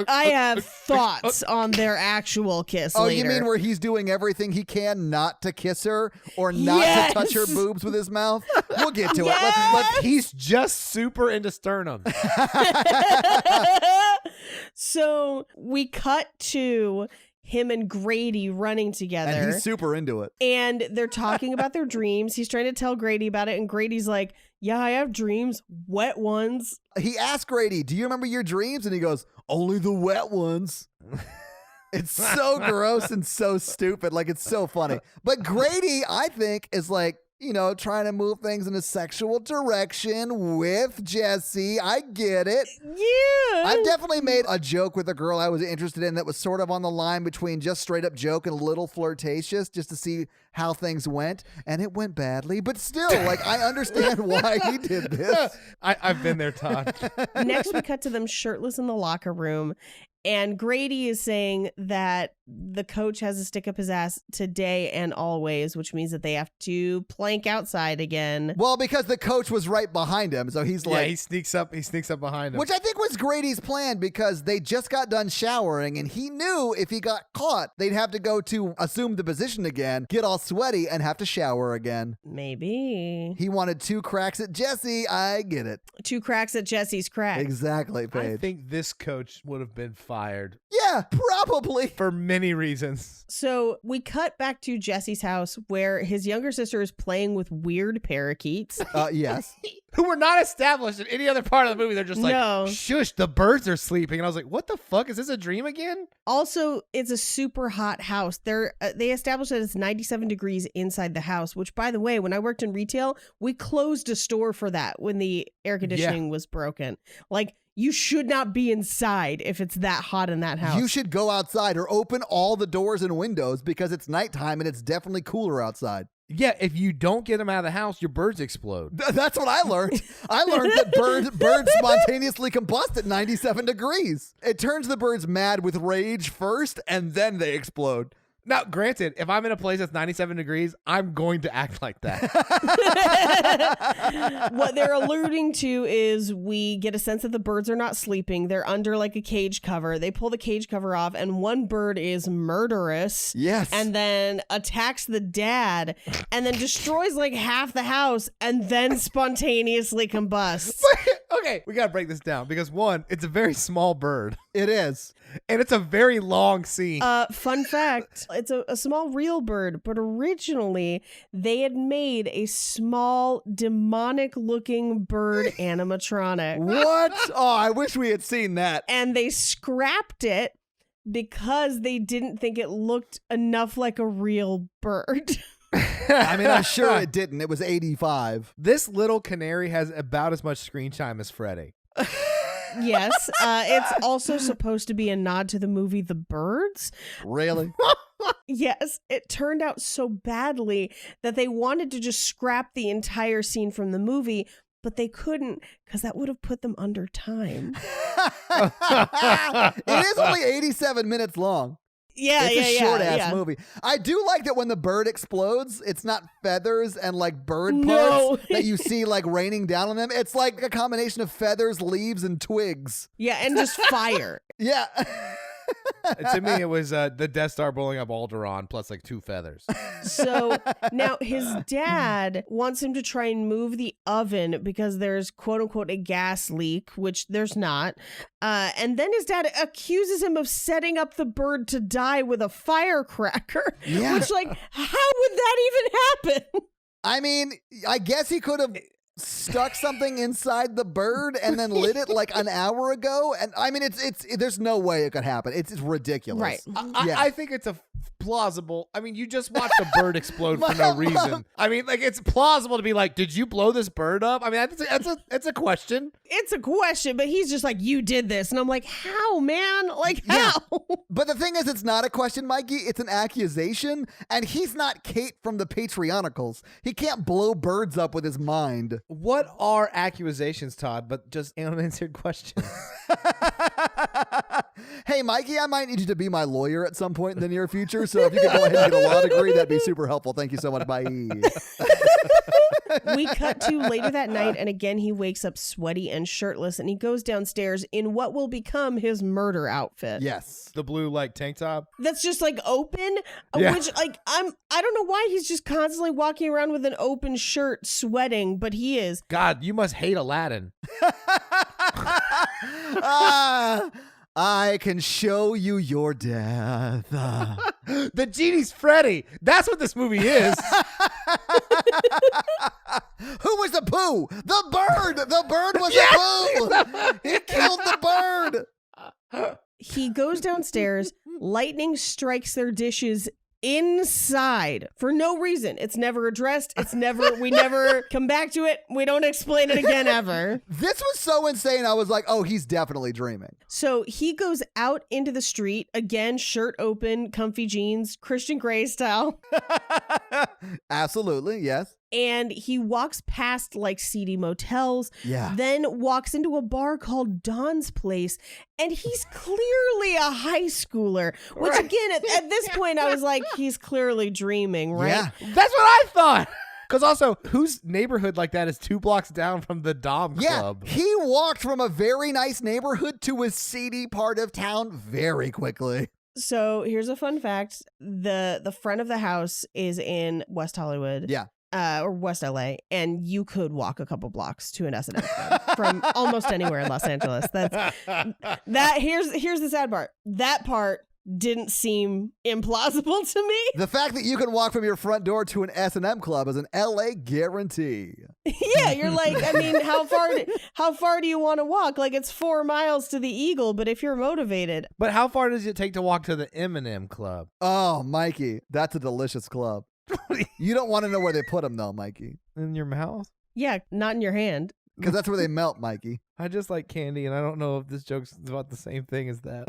I have thoughts on their actual kiss Oh, later. you mean where he's doing everything he can not to kiss her or not to touch her boobs with his mouth? We'll get to it. He's just super into sternum. So we cut to him and Grady running together. And he's super into it. And they're talking about their dreams. He's trying to tell Grady about it. And Grady's like, yeah, I have dreams. Wet ones. He asked Grady, do you remember your dreams? And he goes, only the wet ones. It's so gross and so stupid. Like, it's so funny. But Grady, I think, is like, trying to move things in a sexual direction with Jesse. I get it. Yeah. I've definitely made a joke with a girl I was interested in that was sort of on the line between just straight up joke and a little flirtatious just to see how things went. And it went badly. But still, I understand why he did this. I've been there, Todd. Next, we cut to them shirtless in the locker room. And Grady is saying that the coach has to stick up his ass today and always, which means that they have to plank outside again. Well, because the coach was right behind him, so he's like, he sneaks up behind him. which I think was Grady's plan because they just got done showering and he knew if he got caught, they'd have to go to assume the position again, get all sweaty, and have to shower again. Maybe. He wanted 2 cracks at Jesse. I get it. 2 cracks at Jesse's crack. Exactly, I Paige. think this coach would have been fired Yeah, probably. for many reasons. So we cut back to Jesse's house where his younger sister is playing with weird parakeets. Yes. Who were not established in any other part of the movie. They're just like, No. shush, the birds are sleeping. And I was like, what the fuck? Is this a dream again? Also, it's a super hot house. They established that it's 97 degrees inside the house, which, by the way, when I worked in retail, we closed a store for that when the air conditioning was broken. Like, you should not be inside if it's that hot in that house. You should go outside or open all the doors and windows because it's nighttime and it's definitely cooler outside. Yeah, if you don't get them out of the house, your birds explode. That's what I learned. I learned that birds spontaneously combust at 97 degrees. It turns the birds mad with rage first, and then they explode. Now, granted, if I'm in a place that's 97 degrees, I'm going to act like that. What they're alluding to is we get a sense that the birds are not sleeping. They're under like a cage cover. They pull the cage cover off, and one bird is murderous. Yes. And then attacks the dad, and then destroys like half the house, and then spontaneously combusts. Okay, we got to break this down because one, it's a very small bird. It is. And it's a very long scene. Fun fact, it's a small real bird, but originally they had made a small demonic looking bird animatronic. What? Oh, I wish we had seen that. And they scrapped it because they didn't think it looked enough like a real bird. I mean, I'm sure it didn't. It was 85. This little canary has about as much screen time as Freddy. Yes. It's also supposed to be a nod to the movie The Birds. Really? Yes. It turned out so badly that they wanted to just scrap the entire scene from the movie, but they couldn't because that would have put them under time. It is only 87 minutes long. Yeah, It's a short-ass yeah. movie. I do like that when the bird explodes, it's not feathers and like bird parts No. that you see like raining down on them. It's like a combination of feathers, leaves, and twigs. Yeah, and just fire. Yeah. To me, it was the Death Star blowing up Alderaan plus like 2 feathers. So now his dad wants him to try and move the oven because there's quote unquote a gas leak, which there's not. And then his dad accuses him of setting up the bird to die with a firecracker. Yeah. Which, like, how would that even happen? I mean, I guess he could have stuck something inside the bird and then lit it like an hour ago. And I mean, there's no way it could happen. It's ridiculous. Right. I think it's a plausible. I mean, you just watched a bird explode for no reason. I mean, like, it's plausible to be like, did you blow this bird up? I mean, that's a question. It's a question, but he's just like, you did this. And I'm like, how, man? Like, how? But the thing is, it's not a question, Mikey. It's an accusation. And he's not Kate from the Patreonicals. He can't blow birds up with his mind. What are accusations, Todd, but just unanswered questions? Hey, Mikey, I might need you to be my lawyer at some point in the near future. So if you could go ahead and get a law degree, that'd be super helpful. Thank you so much. Bye. We cut to later that night, and again, he wakes up sweaty and shirtless, and he goes downstairs in what will become his murder outfit. Yes. The blue, like, tank top? That's just like open, Yeah. which like I don't know why he's just constantly walking around with an open shirt sweating, but he is. God, you must hate Aladdin. I can show you your death. The genie's Freddy. That's what this movie is. Who was the poo? The bird. The bird was the poo. He killed the bird. He goes downstairs, lightning strikes their dishes inside for no reason. It's never addressed. We never come back to it. We don't explain it again ever. This was so insane. I was like, oh, he's definitely dreaming. So he goes out into the street, again, shirt open, comfy jeans, Christian Grey style. Absolutely, yes. And he walks past like seedy motels, Yeah. then walks into a bar called Don's Place, and he's clearly a high schooler, which Right. again, at this point, I was like, he's clearly dreaming, right? Yeah. That's what I thought. Because also, whose neighborhood like that is 2 blocks down from the Dom Yeah, Club? he walked from a very nice neighborhood to a seedy part of town very quickly. So here's a fun fact. The front of the house is in West Hollywood. Yeah. Or West LA, and you could walk a couple blocks to an S&M club from almost anywhere in Los Angeles. That's that. Here's the sad part. That part didn't seem implausible to me. The fact that you can walk from your front door to an S&M club is an LA guarantee. Yeah, you're like, I mean, how far do you want to walk? Like, it's 4 miles to the Eagle, but if you're motivated. But how far does it take to walk to the M&M Club? Oh, Mikey, that's a delicious club. You don't want to know where they put them, though, Mikey, In your mouth? Yeah, not in your hand. because that's where they melt, Mikey. I just like candy, and I don't know if this joke's about the same thing as that.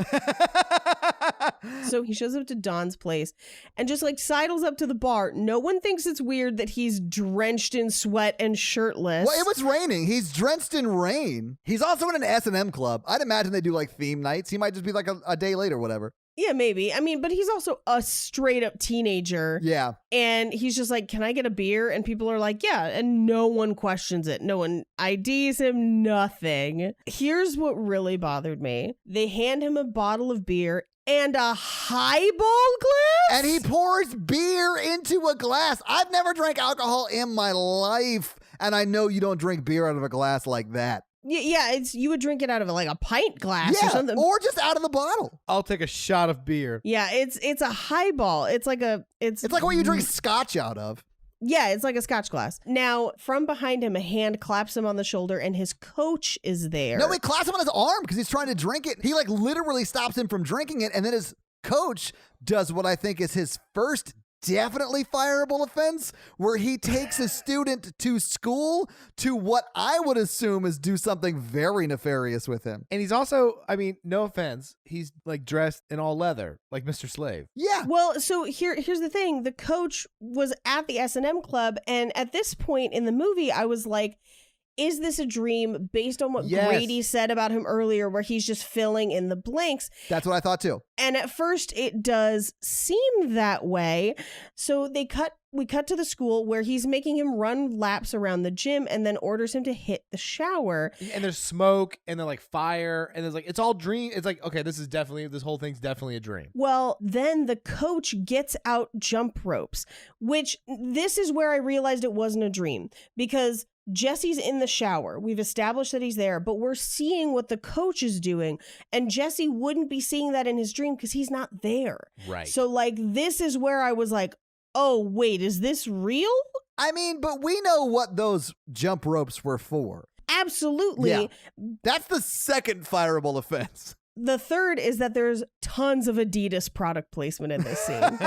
So he shows up to Don's Place and just like sidles up to the bar. No one thinks it's weird that he's drenched in sweat and shirtless. Well, it was raining. He's drenched in rain. He's also in an S&M club. I'd imagine they do like theme nights. He might just be like a day late or whatever. Yeah, maybe. I mean, but he's also a straight up teenager. Yeah. And he's just like, can I get a beer? And people are like, yeah. And no one questions it. No one IDs him, nothing. Here's what really bothered me. They hand him a bottle of beer and a highball glass? And he pours beer into a glass. I've never drank alcohol in my life. And I know you don't drink beer out of a glass like that. Yeah, it's you would drink it out of like a pint glass Yeah, or something. or just out of the bottle. I'll take a shot of beer. Yeah, it's a highball. It's like what you drink scotch out of. Yeah, it's like a scotch glass. Now, from behind him, a hand claps him on the shoulder, and his coach is there. No, he claps him on his arm because he's trying to drink it. He like literally stops him from drinking it, and then his coach does what I think is his first definitely fireable offense, where he takes a student to school to what I would assume is do something very nefarious with him. And he's also, I mean, no offense, he's like dressed in all leather, like Mr. Slave. Yeah. Well, so here's the thing. The coach was at the S&M club, and at this point in the movie, I was like, is this a dream based on what Yes. Grady said about him earlier, where he's just filling in the blanks? That's what I thought too. And at first it does seem that way. So we cut to the school where he's making him run laps around the gym and then orders him to hit the shower. And there's smoke, and then like fire, and there's like, it's all dream. It's like, okay, this whole thing's definitely a dream. Well, then the coach gets out jump ropes, which this is where I realized it wasn't a dream, because Jesse's in the shower. We've established that he's there, but we're seeing what the coach is doing. And Jesse wouldn't be seeing that in his dream because he's not there. Right. So like, this is where I was like, oh, wait, is this real? I mean, but we know what those jump ropes were for. Absolutely. Yeah. That's the second fireable offense. The third is that there's tons of Adidas product placement in this scene.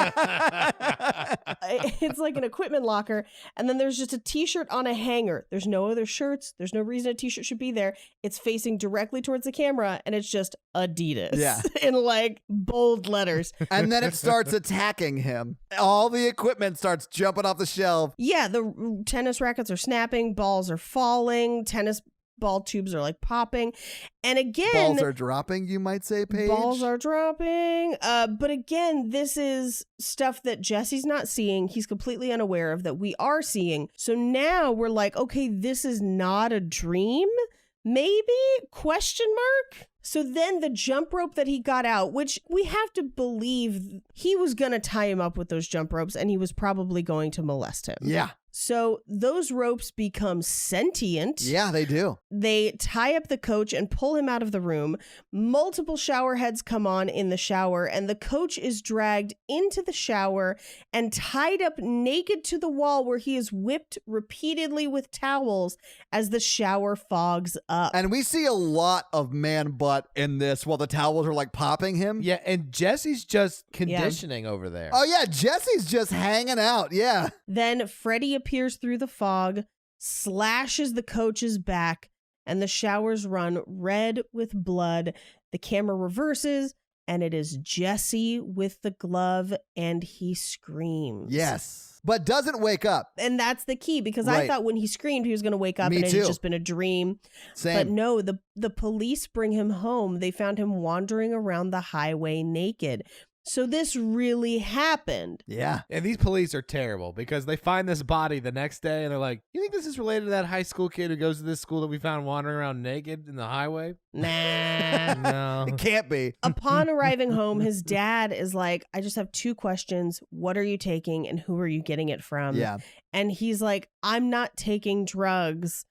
It's like an equipment locker, and then there's just a t-shirt on a hanger. There's no other shirts. There's no reason a t-shirt should be there. It's facing directly towards the camera, and it's just Adidas. Yeah. In like bold letters. And then it starts attacking him. All the equipment starts jumping off the shelf. Yeah, the tennis rackets are snapping, balls are falling, tennis ball tubes are like popping. And again, Balls are dropping, you might say, Paige. balls are dropping. But again, this is stuff that Jesse's not seeing. He's completely unaware of, that we are seeing. So now we're like, okay, this is not a dream? Maybe? Question mark? So then the jump rope that he got out, which we have to believe he was going to tie him up with those jump ropes, and he was probably going to molest him. Yeah. So those ropes become sentient. Yeah, they do. They tie up the coach and pull him out of the room. Multiple shower heads come on in the shower, and the coach is dragged into the shower and tied up naked to the wall, where he is whipped repeatedly with towels as the shower fogs up. And we see a lot of man butt in this while the towels are like popping him. Yeah, and Jesse's just conditioning over there. Oh, yeah. Jesse's just hanging out. Yeah. Then Freddy appears through the fog, slashes the coach's back, and the showers run red with blood. The camera reverses, and it is Jesse with the glove, and he screams. Yes. but doesn't wake up. And that's the key, because Right. I thought when he screamed he was going to wake up Me and it too. had just been a dream. Same. But no, the police bring him home. They found him wandering around the highway naked. So this really happened. Yeah. And these police are terrible because they find this body the next day and they're like, you think this is related to that high school kid who goes to this school that we found wandering around naked in the highway? Nah. No. It can't be. Upon arriving home, his dad is like, I just have 2 questions. What are you taking and who are you getting it from? Yeah. And he's like, I'm not taking drugs.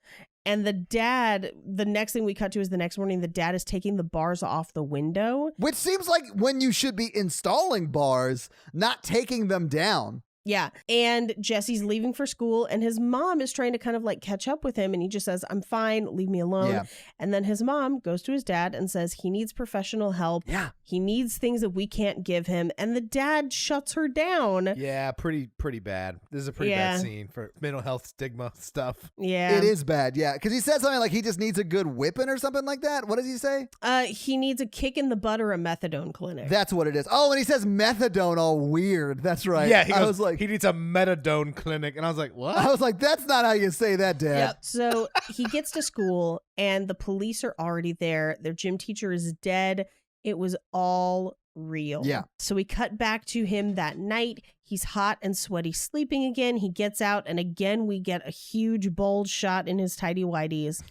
And the dad, the next thing we cut to is the next morning, the dad is taking the bars off the window. Which seems like when you should be installing bars, not taking them down. Yeah. And Jesse's leaving for school and his mom is trying to kind of like catch up with him. And he just says, I'm fine. Leave me alone. Yeah. And then his mom goes to his dad and says he needs professional help. Yeah. He needs things that we can't give him. And the dad shuts her down. Yeah, pretty bad. This is a pretty bad scene for mental health stigma stuff. Yeah. It is bad, yeah. Because he said something like he just needs a good whipping or something like that. What does he say? He needs a kick in the butt or a methadone clinic. That's what it is. Oh, and he says methadone all weird. That's right. Yeah, I was like, he needs a methadone clinic. And I was like, what? I was like, that's not how you say that, Dad. Yep. So he gets to school and the police are already there. Their gym teacher is dead. It was all real. Yeah. So we cut back to him that night. He's hot and sweaty, sleeping again. He gets out and again we get a huge bold shot in his tidy whities.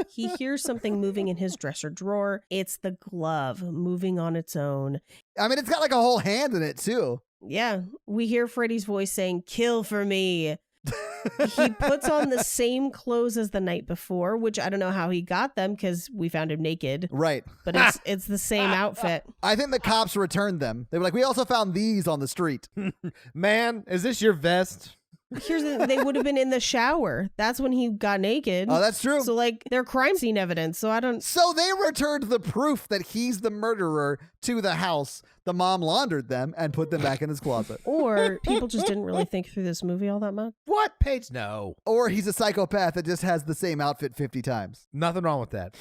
He hears something moving in his dresser drawer. It's the glove moving on its own. I mean, it's got like a whole hand in it, too. Yeah. We hear Freddy's voice saying, "Kill for me." He puts on the same clothes as the night before, which I don't know how he got them because we found him naked. Right. But it's the same outfit. I think the cops returned them. They were like, we also found these on the street. Man, is this your vest? Here's the, they would have been in the shower. That's when he got naked. Oh, that's true. So like they're crime scene evidence. So I don't. So they returned the proof that he's the murderer to the house. The mom laundered them and put them back in his closet. Or people just didn't really think through this movie all that much. What page? No. Or he's a psychopath that just has the same outfit 50 times. Nothing wrong with that.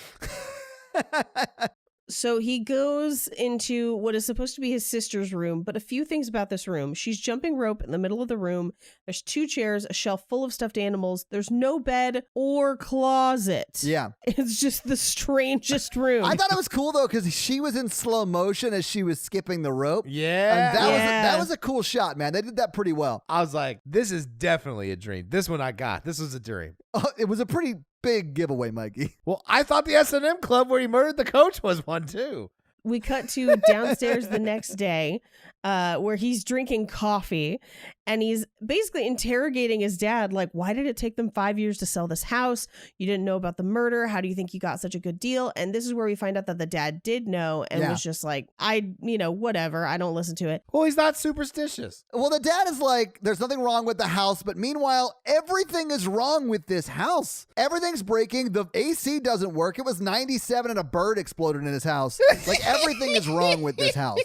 So he goes into what is supposed to be his sister's room, but a few things about this room. She's jumping rope in the middle of the room. There's 2 chairs, a shelf full of stuffed animals. There's no bed or closet. Yeah. It's just the strangest room. I thought it was cool, though, because she was in slow motion as she was skipping the rope. Yeah. And that, Yeah. that was a cool shot, man. They did that pretty well. I was like, this is definitely a dream. This one I got. This was a dream. It was a pretty big giveaway, Mikey. Well, I thought the S&M club where he murdered the coach was one too. We cut to downstairs the next day where he's drinking coffee and he's basically interrogating his dad. Like, why did it take them 5 years to sell this house? You didn't know about the murder. How do you think you got such a good deal? And this is where we find out that the dad did know and was just like, whatever. I don't listen to it. Well, he's not superstitious. Well, the dad is like, there's nothing wrong with the house, but meanwhile, everything is wrong with this house. Everything's breaking. The AC doesn't work. It was 97 and a bird exploded in his house. Like, everything is wrong with this house.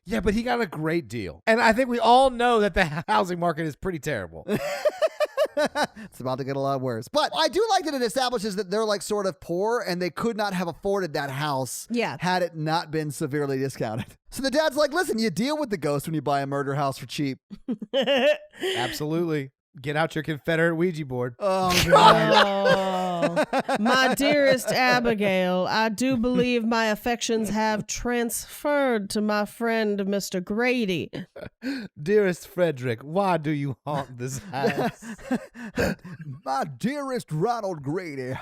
Yeah, but he got a great deal. And I think we all know that the housing market is pretty terrible. It's about to get a lot worse. But I do like that it establishes that they're like sort of poor and they could not have afforded that house had it not been severely discounted. So the dad's like, listen, you deal with the ghost when you buy a murder house for cheap. Absolutely. Get out your Confederate Ouija board. Oh, God. Oh, my dearest Abigail, I do believe my affections have transferred to my friend, Mr. Grady. Dearest Frederick, why do you haunt this house? My dearest Ronald Grady,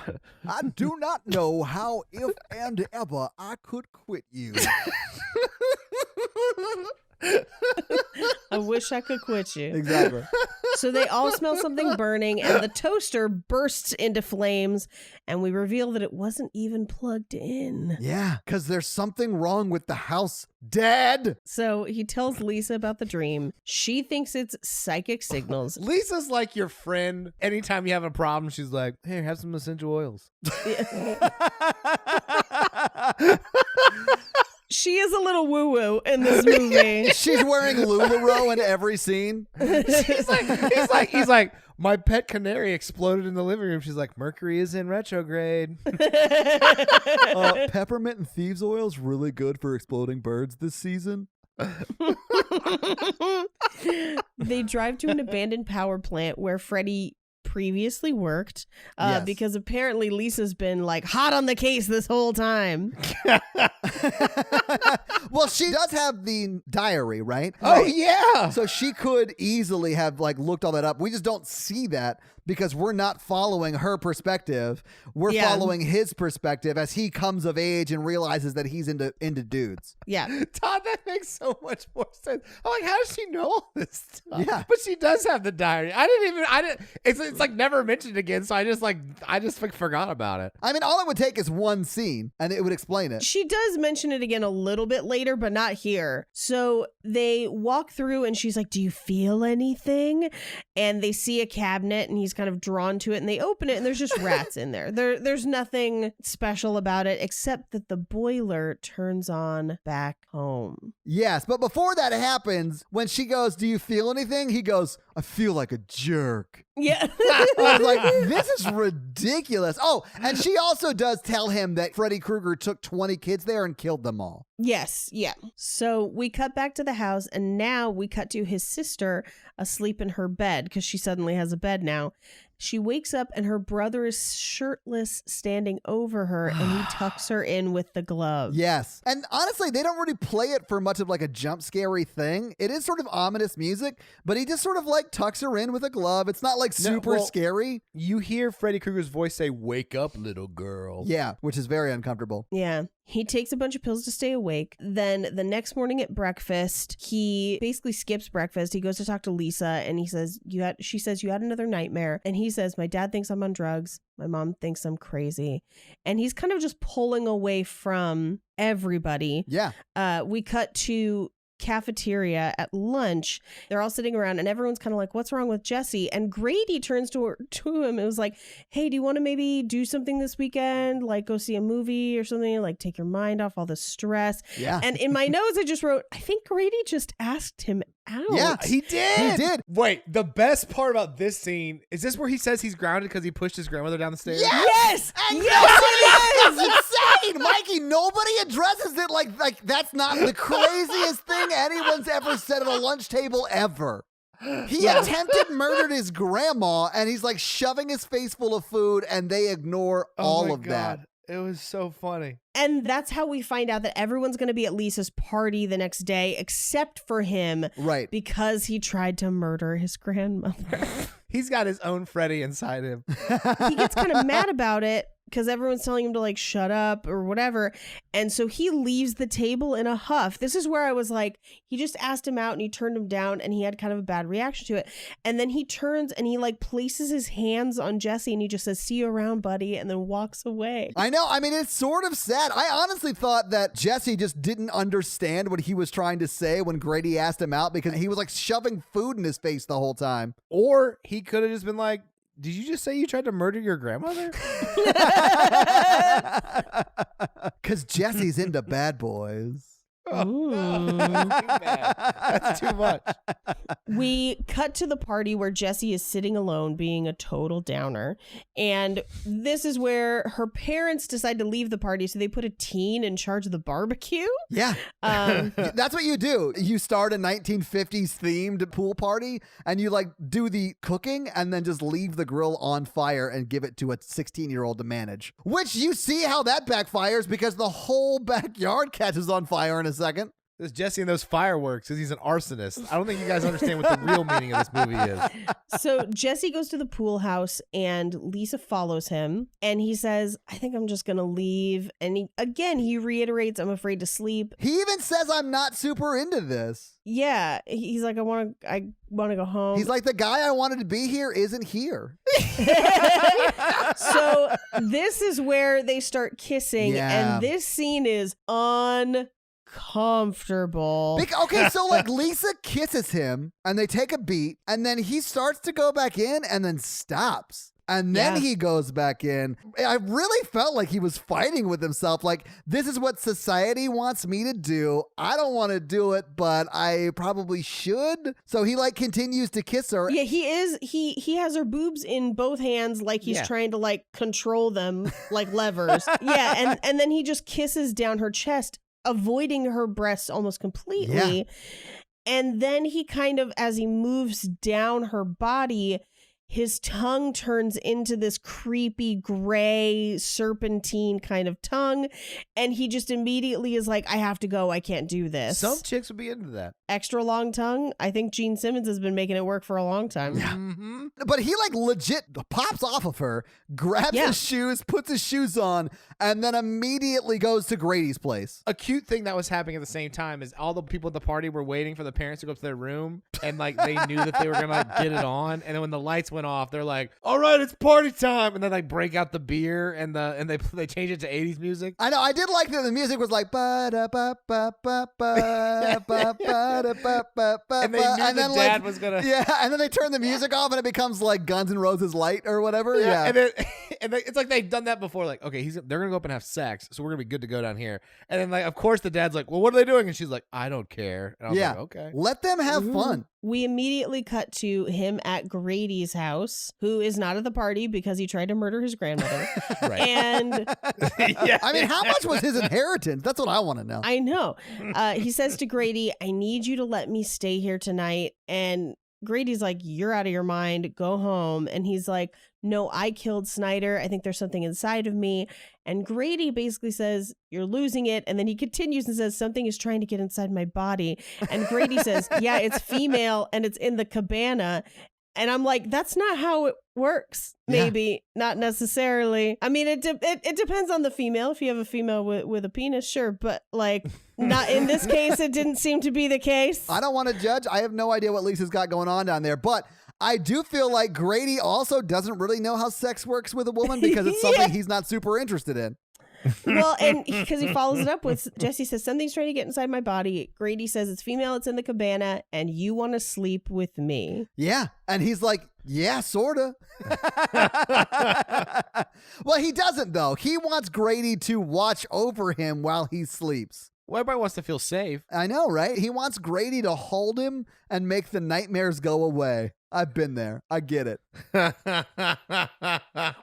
I do not know how, if and ever, I could quit you. I wish I could quit you. Exactly. So they all smell something burning, and the toaster bursts into flames, and we reveal that it wasn't even plugged in. Yeah, because there's something wrong with the house, Dad. So he tells Lisa about the dream. She thinks it's psychic signals. Lisa's like your friend. Anytime you have a problem, she's like, hey, have some essential oils. She is a little woo-woo in this movie. She's wearing LuLaRoe in every scene. He's like, my pet canary exploded in the living room. She's like, Mercury is in retrograde. Peppermint and thieves oil is really good for exploding birds this season. They drive to an abandoned power plant where Freddy previously worked because apparently Lisa's been like hot on the case this whole time. Well, she does have the diary, right? Oh, yeah. So she could easily have like looked all that up. We just don't see that because we're not following her perspective. We're following his perspective as he comes of age and realizes that he's into dudes. Yeah. Todd, that makes so much more sense. I'm like, how does she know all this stuff? Yeah. But she does have the diary. I didn't, it's like never mentioned again. So I just forgot about it. I mean, all it would take is one scene and it would explain it. She does mention it again a little bit later, but not here. So they walk through and she's like, do you feel anything? And they see a cabinet and he's kind of drawn to it and they open it and there's just rats in there. There's nothing special about it except that the boiler turns on back home. Yes, but before that happens, when she goes, do you feel anything? He goes, I feel like a jerk. Yeah. I was like, this is ridiculous. Oh, and she also does tell him that Freddy Krueger took 20 kids there and killed them all. Yes. Yeah. So we cut back to the house and now we cut to his sister asleep in her bed because she suddenly has a bed now. She wakes up and her brother is shirtless standing over her and he tucks her in with the glove. Yes. And honestly, they don't really play it for much of like a jump scary thing. It is sort of ominous music, but he just sort of like tucks her in with a glove. It's not like super scary. You hear Freddy Krueger's voice say, wake up, little girl. Yeah, which is very uncomfortable. Yeah. He takes a bunch of pills to stay awake. Then the next morning at breakfast, he basically skips breakfast. He goes to talk to Lisa and he says, she says, you had another nightmare. And he says, my dad thinks I'm on drugs. My mom thinks I'm crazy. And he's kind of just pulling away from everybody. Yeah. We cut to cafeteria at lunch. They're all sitting around and everyone's kind of like, what's wrong with Jessie? And Grady turns to him. It was like, hey, do you want to maybe do something this weekend? Like go see a movie or something, like take your mind off all the stress. Yeah. And in my notes, I just wrote, I think Grady just asked him out. Yeah, He did. He did. Wait, the best part about this scene is this where he says he's grounded because he pushed his grandmother down the stairs? Yes. And Yes, it is. It's insane, Mikey. Nobody addresses it like that's not the craziest thing anyone's ever said at a lunch table ever. He attempted murdered his grandma, and he's like shoving his face full of food, and they ignore all of that. It was so funny. And that's how we find out that everyone's going to be at Lisa's party the next day, except for him. Right. Because he tried to murder his grandmother. He's got his own Freddy inside him. He gets kind of mad about it because everyone's telling him to like shut up or whatever. And so he leaves the table in a huff. This is where I was like, he just asked him out and he turned him down and he had kind of a bad reaction to it. And then he turns and he like places his hands on Jesse and he just says, see you around, buddy, and then walks away. I know. I mean, it's sort of sad. I honestly thought that Jesse just didn't understand what he was trying to say when Grady asked him out because he was like shoving food in his face the whole time. Or he could have just been like, did you just say you tried to murder your grandmother? Because Jesse's into bad boys. That's too much. We cut to the party where Jessie is sitting alone being a total downer. And this is where her parents decide to leave the party. So they put a teen in charge of the barbecue. Yeah. That's what you do. You start a 1950s themed pool party and you like do the cooking and then just leave the grill on fire and give it to a 16-year-old to manage. Which you see how that backfires because the whole backyard catches on fire in a second. There's Jesse and those fireworks because he's an arsonist. I don't think you guys understand what the real meaning of this movie is. So Jesse goes to the pool house and Lisa follows him and he says, I think I'm just going to leave. And he reiterates, I'm afraid to sleep. He even says, I'm not super into this. Yeah. He's like, I want to go home. He's like, the guy I wanted to be here isn't here. So this is where they start kissing. Yeah. And this scene is uncomfortable. Okay, so like Lisa kisses him and they take a beat and then he starts to go back in and then stops. And then he goes back in. I really felt like he was fighting with himself. Like, this is what society wants me to do. I don't want to do it, but I probably should. So he like continues to kiss her. Yeah, he is. He has her boobs in both hands like he's trying to like control them like levers. Yeah, and then he just kisses down her chest avoiding her breasts almost completely. Yeah. And then he kind of, as he moves down her body, his tongue turns into this creepy gray serpentine kind of tongue. And he just immediately is like, I have to go. I can't do this. Some chicks would be into that. Extra long tongue. I think Gene Simmons has been making it work for a long time. Yeah. Mm-hmm. But he like legit pops off of her, grabs his shoes, puts his shoes on, and then immediately goes to Grady's place. A cute thing that was happening at the same time is all the people at the party were waiting for the parents to go up to their room, and like they knew that they were gonna like get it on, and then when the lights went off, they're like, "All right, it's party time," and then like break out the beer and they change it to 80s music. I know. I did like that the music was like ba da ba ba ba ba ba ba da ba ba ba, And they knew and the then dad was gonna. Yeah, and then they turn the music off and it becomes like Guns N' Roses Light or whatever. Yeah. And then it's like they've done that before. Like, okay, they're gonna go up and have sex, so we're gonna be good to go down here. And then like, of course, the dad's like, "Well, what are they doing?" And she's like, "I don't care." And I was like, okay. Let them have fun. We immediately cut to him at Grady's house, who is not at the party because he tried to murder his grandmother. Right. And Yeah. I mean, how much was his inheritance? That's what I want to know. I know. He says to Grady, I need you to let me stay here tonight. And Grady's like, you're out of your mind. Go home. And he's like, no, I killed Snyder. I think there's something inside of me. And Grady basically says, you're losing it. And then he continues and says, something is trying to get inside my body. And Grady says, yeah, it's female and it's in the cabana. And I'm like, that's not how it works. Maybe not necessarily. I mean, it depends on the female. If you have a female with a penis, sure. But like, not in this case, it didn't seem to be the case. I don't want to judge. I have no idea what Lisa's got going on down there. But I do feel like Grady also doesn't really know how sex works with a woman because it's something he's not super interested in. Well, and because he follows it up with, Jesse says, something's trying to get inside my body. Grady says, it's female, it's in the cabana, and you want to sleep with me. Yeah. And he's like, yeah, sort of. Well, he doesn't, though. He wants Grady to watch over him while he sleeps. Well, everybody wants to feel safe. I know, right? He wants Grady to hold him and make the nightmares go away. I've been there. I get it.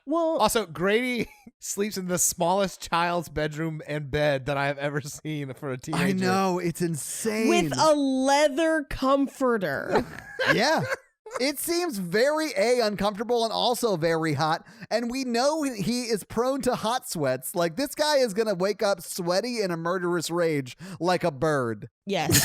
Well, Also, Grady sleeps in the smallest child's bedroom and bed that I have ever seen for a teenager. I know. It's insane. with a leather comforter. Yeah. It seems very uncomfortable and also very hot. And we know he is prone to hot sweats. Like, this guy is going to wake up sweaty in a murderous rage like a bird. Yes,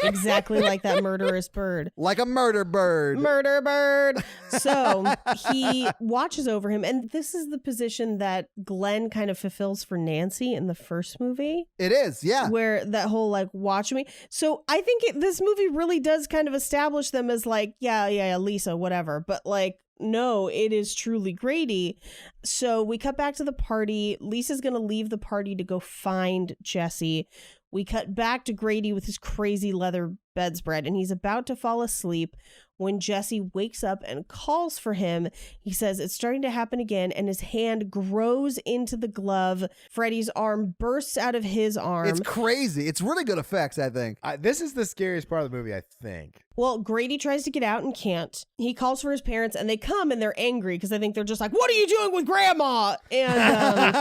exactly like that murderous bird. Like a murder bird. Murder bird. So he watches over him. And this is the position that Glenn kind of fulfills for Nancy in the first movie. It is, yeah. Where that whole like watch me. So I think this movie really does kind of establish them as like, yeah, Lisa, whatever. But like, no, it is truly Grady. So we cut back to the party. Lisa's going to leave the party to go find Jesse. We cut back to Grady with his crazy leather bedspread, and he's about to fall asleep when Jesse wakes up and calls for him. He says it's starting to happen again, and his hand grows into the glove. Freddy's arm bursts out of his arm. It's crazy. It's really good effects, I think. This is the scariest part of the movie, I think. Well, Grady tries to get out and can't. He calls for his parents, and they come, and they're angry because I think they're just like, what are you doing with Grandma? And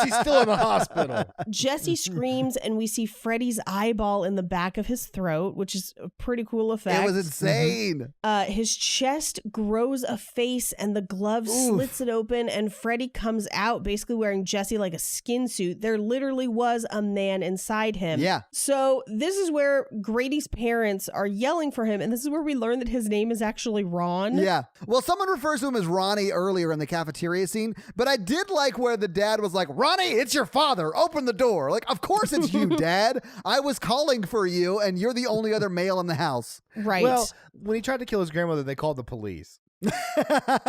She's still in the hospital. Jesse screams, and we see Freddy's eyeball in the back of his throat, which is a pretty cool effect. It was insane. His chest grows a face, and the glove slits it open, and Freddy comes out basically wearing Jesse like a skin suit. There literally was a man inside him. Yeah. So this is where Grady's parents are yelling for him, and this is where we learn that his name is actually Ron. Yeah. Well, someone refers to him as Ronnie earlier in the cafeteria scene, but I did like where the dad was like, Ronnie, it's your father. Open the door. Like, of course it's you, Dad. I was calling for you, and you're the only other male in the house. Right. Well, when he tried to kill his grandmother, they called the police.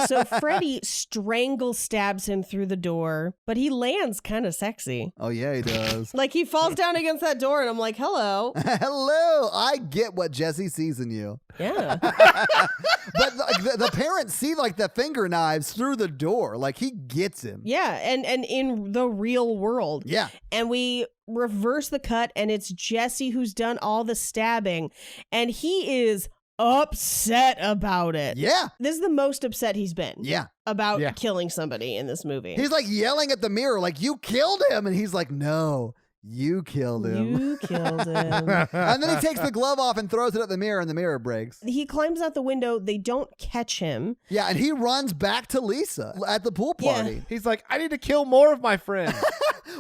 So Freddy strangle stabs him through the door, but he lands kind of sexy. Oh, yeah, he does. Like, he falls down against that door, and I'm like, hello. Hello. I get what Jesse sees in you. Yeah. But the parents see like the finger knives through the door. Like, he gets him. Yeah, and in the real world. Yeah. And we reverse the cut, and it's Jesse who's done all the stabbing, and he is upset about it. Yeah. This is the most upset he's been. Yeah. About killing somebody in this movie. He's like yelling at the mirror, like, you killed him. And he's like, no, You killed him. You killed him. And then he takes the glove off and throws it at the mirror, and the mirror breaks. He climbs out the window. They don't catch him. Yeah, and he runs back to Lisa at the pool party. He's like, I need to kill more of my friends.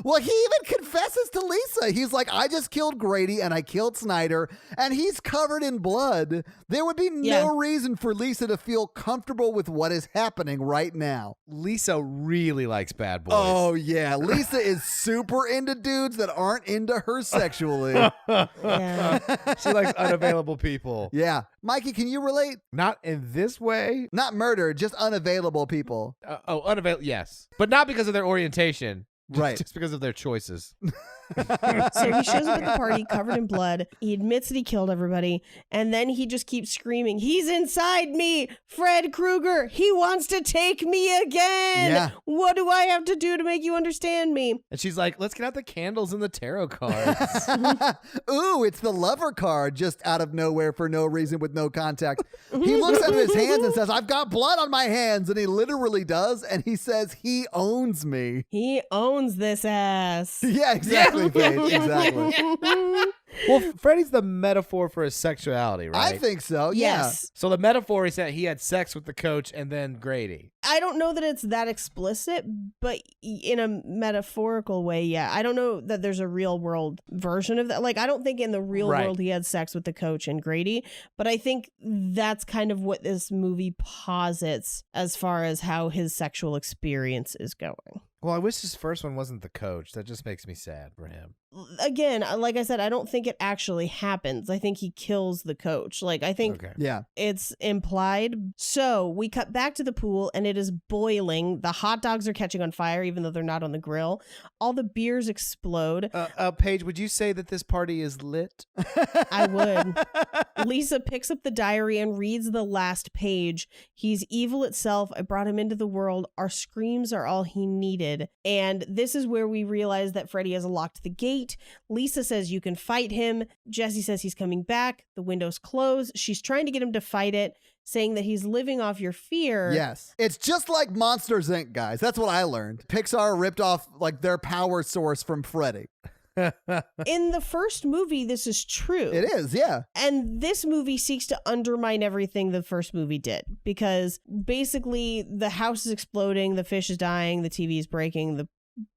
Well, he even confesses to Lisa. He's like, I just killed Grady and I killed Snyder, and he's covered in blood. There would be no reason for Lisa to feel comfortable with what is happening right now. Lisa really likes bad boys. Oh, yeah. Lisa is super into dudes that aren't into her sexually. Yeah. She likes unavailable people. Yeah. Mikey, can you relate? Not in this way. Not murder, just unavailable people. Unavailable. Yes. But not because of their orientation. Right. Just because of their choices. So he shows up at the party covered in blood. He admits that he killed everybody. And then he just keeps screaming, he's inside me. Fred Krueger. He wants to take me again. Yeah. What do I have to do to make you understand me? And she's like, let's get out the candles and the tarot cards. Ooh, it's the lover card just out of nowhere for no reason with no context. He looks at his hands and says, I've got blood on my hands. And he literally does. And he says, he owns me. He owns this ass. Yeah, exactly, Paige. Exactly. Well, Freddy's the metaphor for his sexuality, right? I think so, yeah. Yes. So the metaphor is that he had sex with the coach and then Grady. I don't know that it's that explicit, but in a metaphorical way, yeah. I don't know that there's a real world version of that. Like, I don't think in the real world he had sex with the coach and Grady, but I think that's kind of what this movie posits as far as how his sexual experience is going. Well, I wish his first one wasn't the coach. That just makes me sad for him. Again, like I said, I don't think it actually happens. I think he kills the coach. Like, I think it's implied. So we cut back to the pool and it is boiling. The hot dogs are catching on fire, even though they're not on the grill. All the beers explode. Paige, would you say that this party is lit? I would. Lisa picks up the diary and reads the last page. He's evil itself. I brought him into the world. Our screams are all he needed. And this is where we realize that Freddy has locked the gate. Lisa says you can fight him. Jesse says he's coming back. The window's closed. She's trying to get him to fight it, saying that he's living off your fear. Yes. It's just like Monsters, Inc., guys. That's what I learned. Pixar ripped off like their power source from Freddy. In the first movie, this is true. It is, yeah. And this movie seeks to undermine everything the first movie did, because basically the house is exploding, the fish is dying, the TV is breaking, the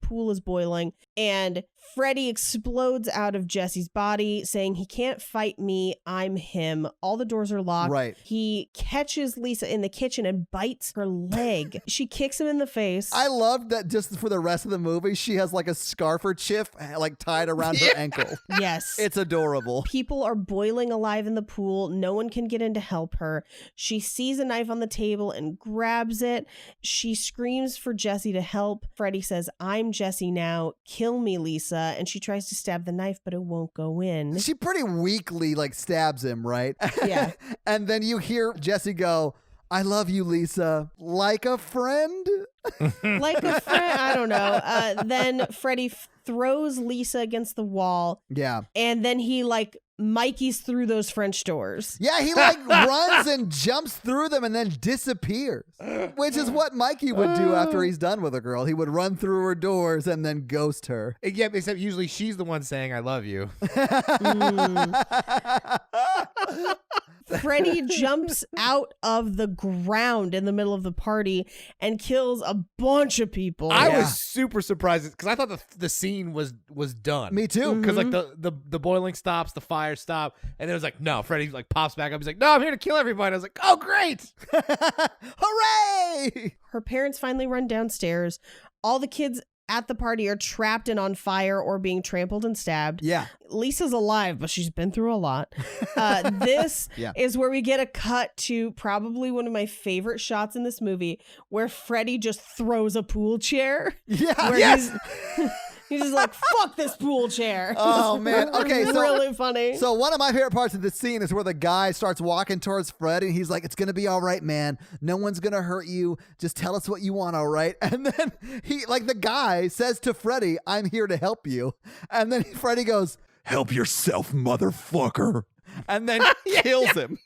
pool is boiling, and Freddy explodes out of Jesse's body, saying he can't fight me, I'm him. All the doors are locked. Right. He catches Lisa in the kitchen and bites her leg. She kicks him in the face. I love that just for the rest of the movie, she has like a scarf or chiff like tied around her ankle. Yes. It's adorable. People are boiling alive in the pool. No one can get in to help her. She sees a knife on the table and grabs it. She screams for Jesse to help. Freddy says, I'm Jesse now. Kill me, Lisa. And she tries to stab the knife, but it won't go in. She pretty weakly like stabs him, right? Yeah. And then you hear Jesse go, I love you, Lisa. Like a friend? Like a friend? I don't know. Then Freddy throws Lisa against the wall. Yeah. And then he like Mikey's through those French doors. Yeah, he like runs and jumps through them and then disappears, which is what Mikey would do after he's done with a girl. He would run through her doors and then ghost her. Yeah, except usually she's the one saying, I love you. Freddy jumps out of the ground in the middle of the party and kills a bunch of people. I was super surprised because I thought the scene was done. Me too. Because like the boiling stops, the fire stop, and then it was like, no, Freddy like pops back up. He's like, no, I'm here to kill everybody. I was like, oh, great. Hooray! Her parents finally run downstairs. All the kids at the party are trapped and on fire or being trampled and stabbed. Yeah. Lisa's alive, but she's been through a lot. This is where we get a cut to probably one of my favorite shots in this movie, where Freddy just throws a pool chair. Yeah. Yes. He's just like, fuck this pool chair. Oh, man. Okay, it's so really funny. So one of my favorite parts of this scene is where the guy starts walking towards Fred and he's like, it's going to be all right, man. No one's going to hurt you. Just tell us what you want, all right? And then he, like the guy says to Freddy, I'm here to help you. And then Freddy goes, help yourself, motherfucker. and then kills him.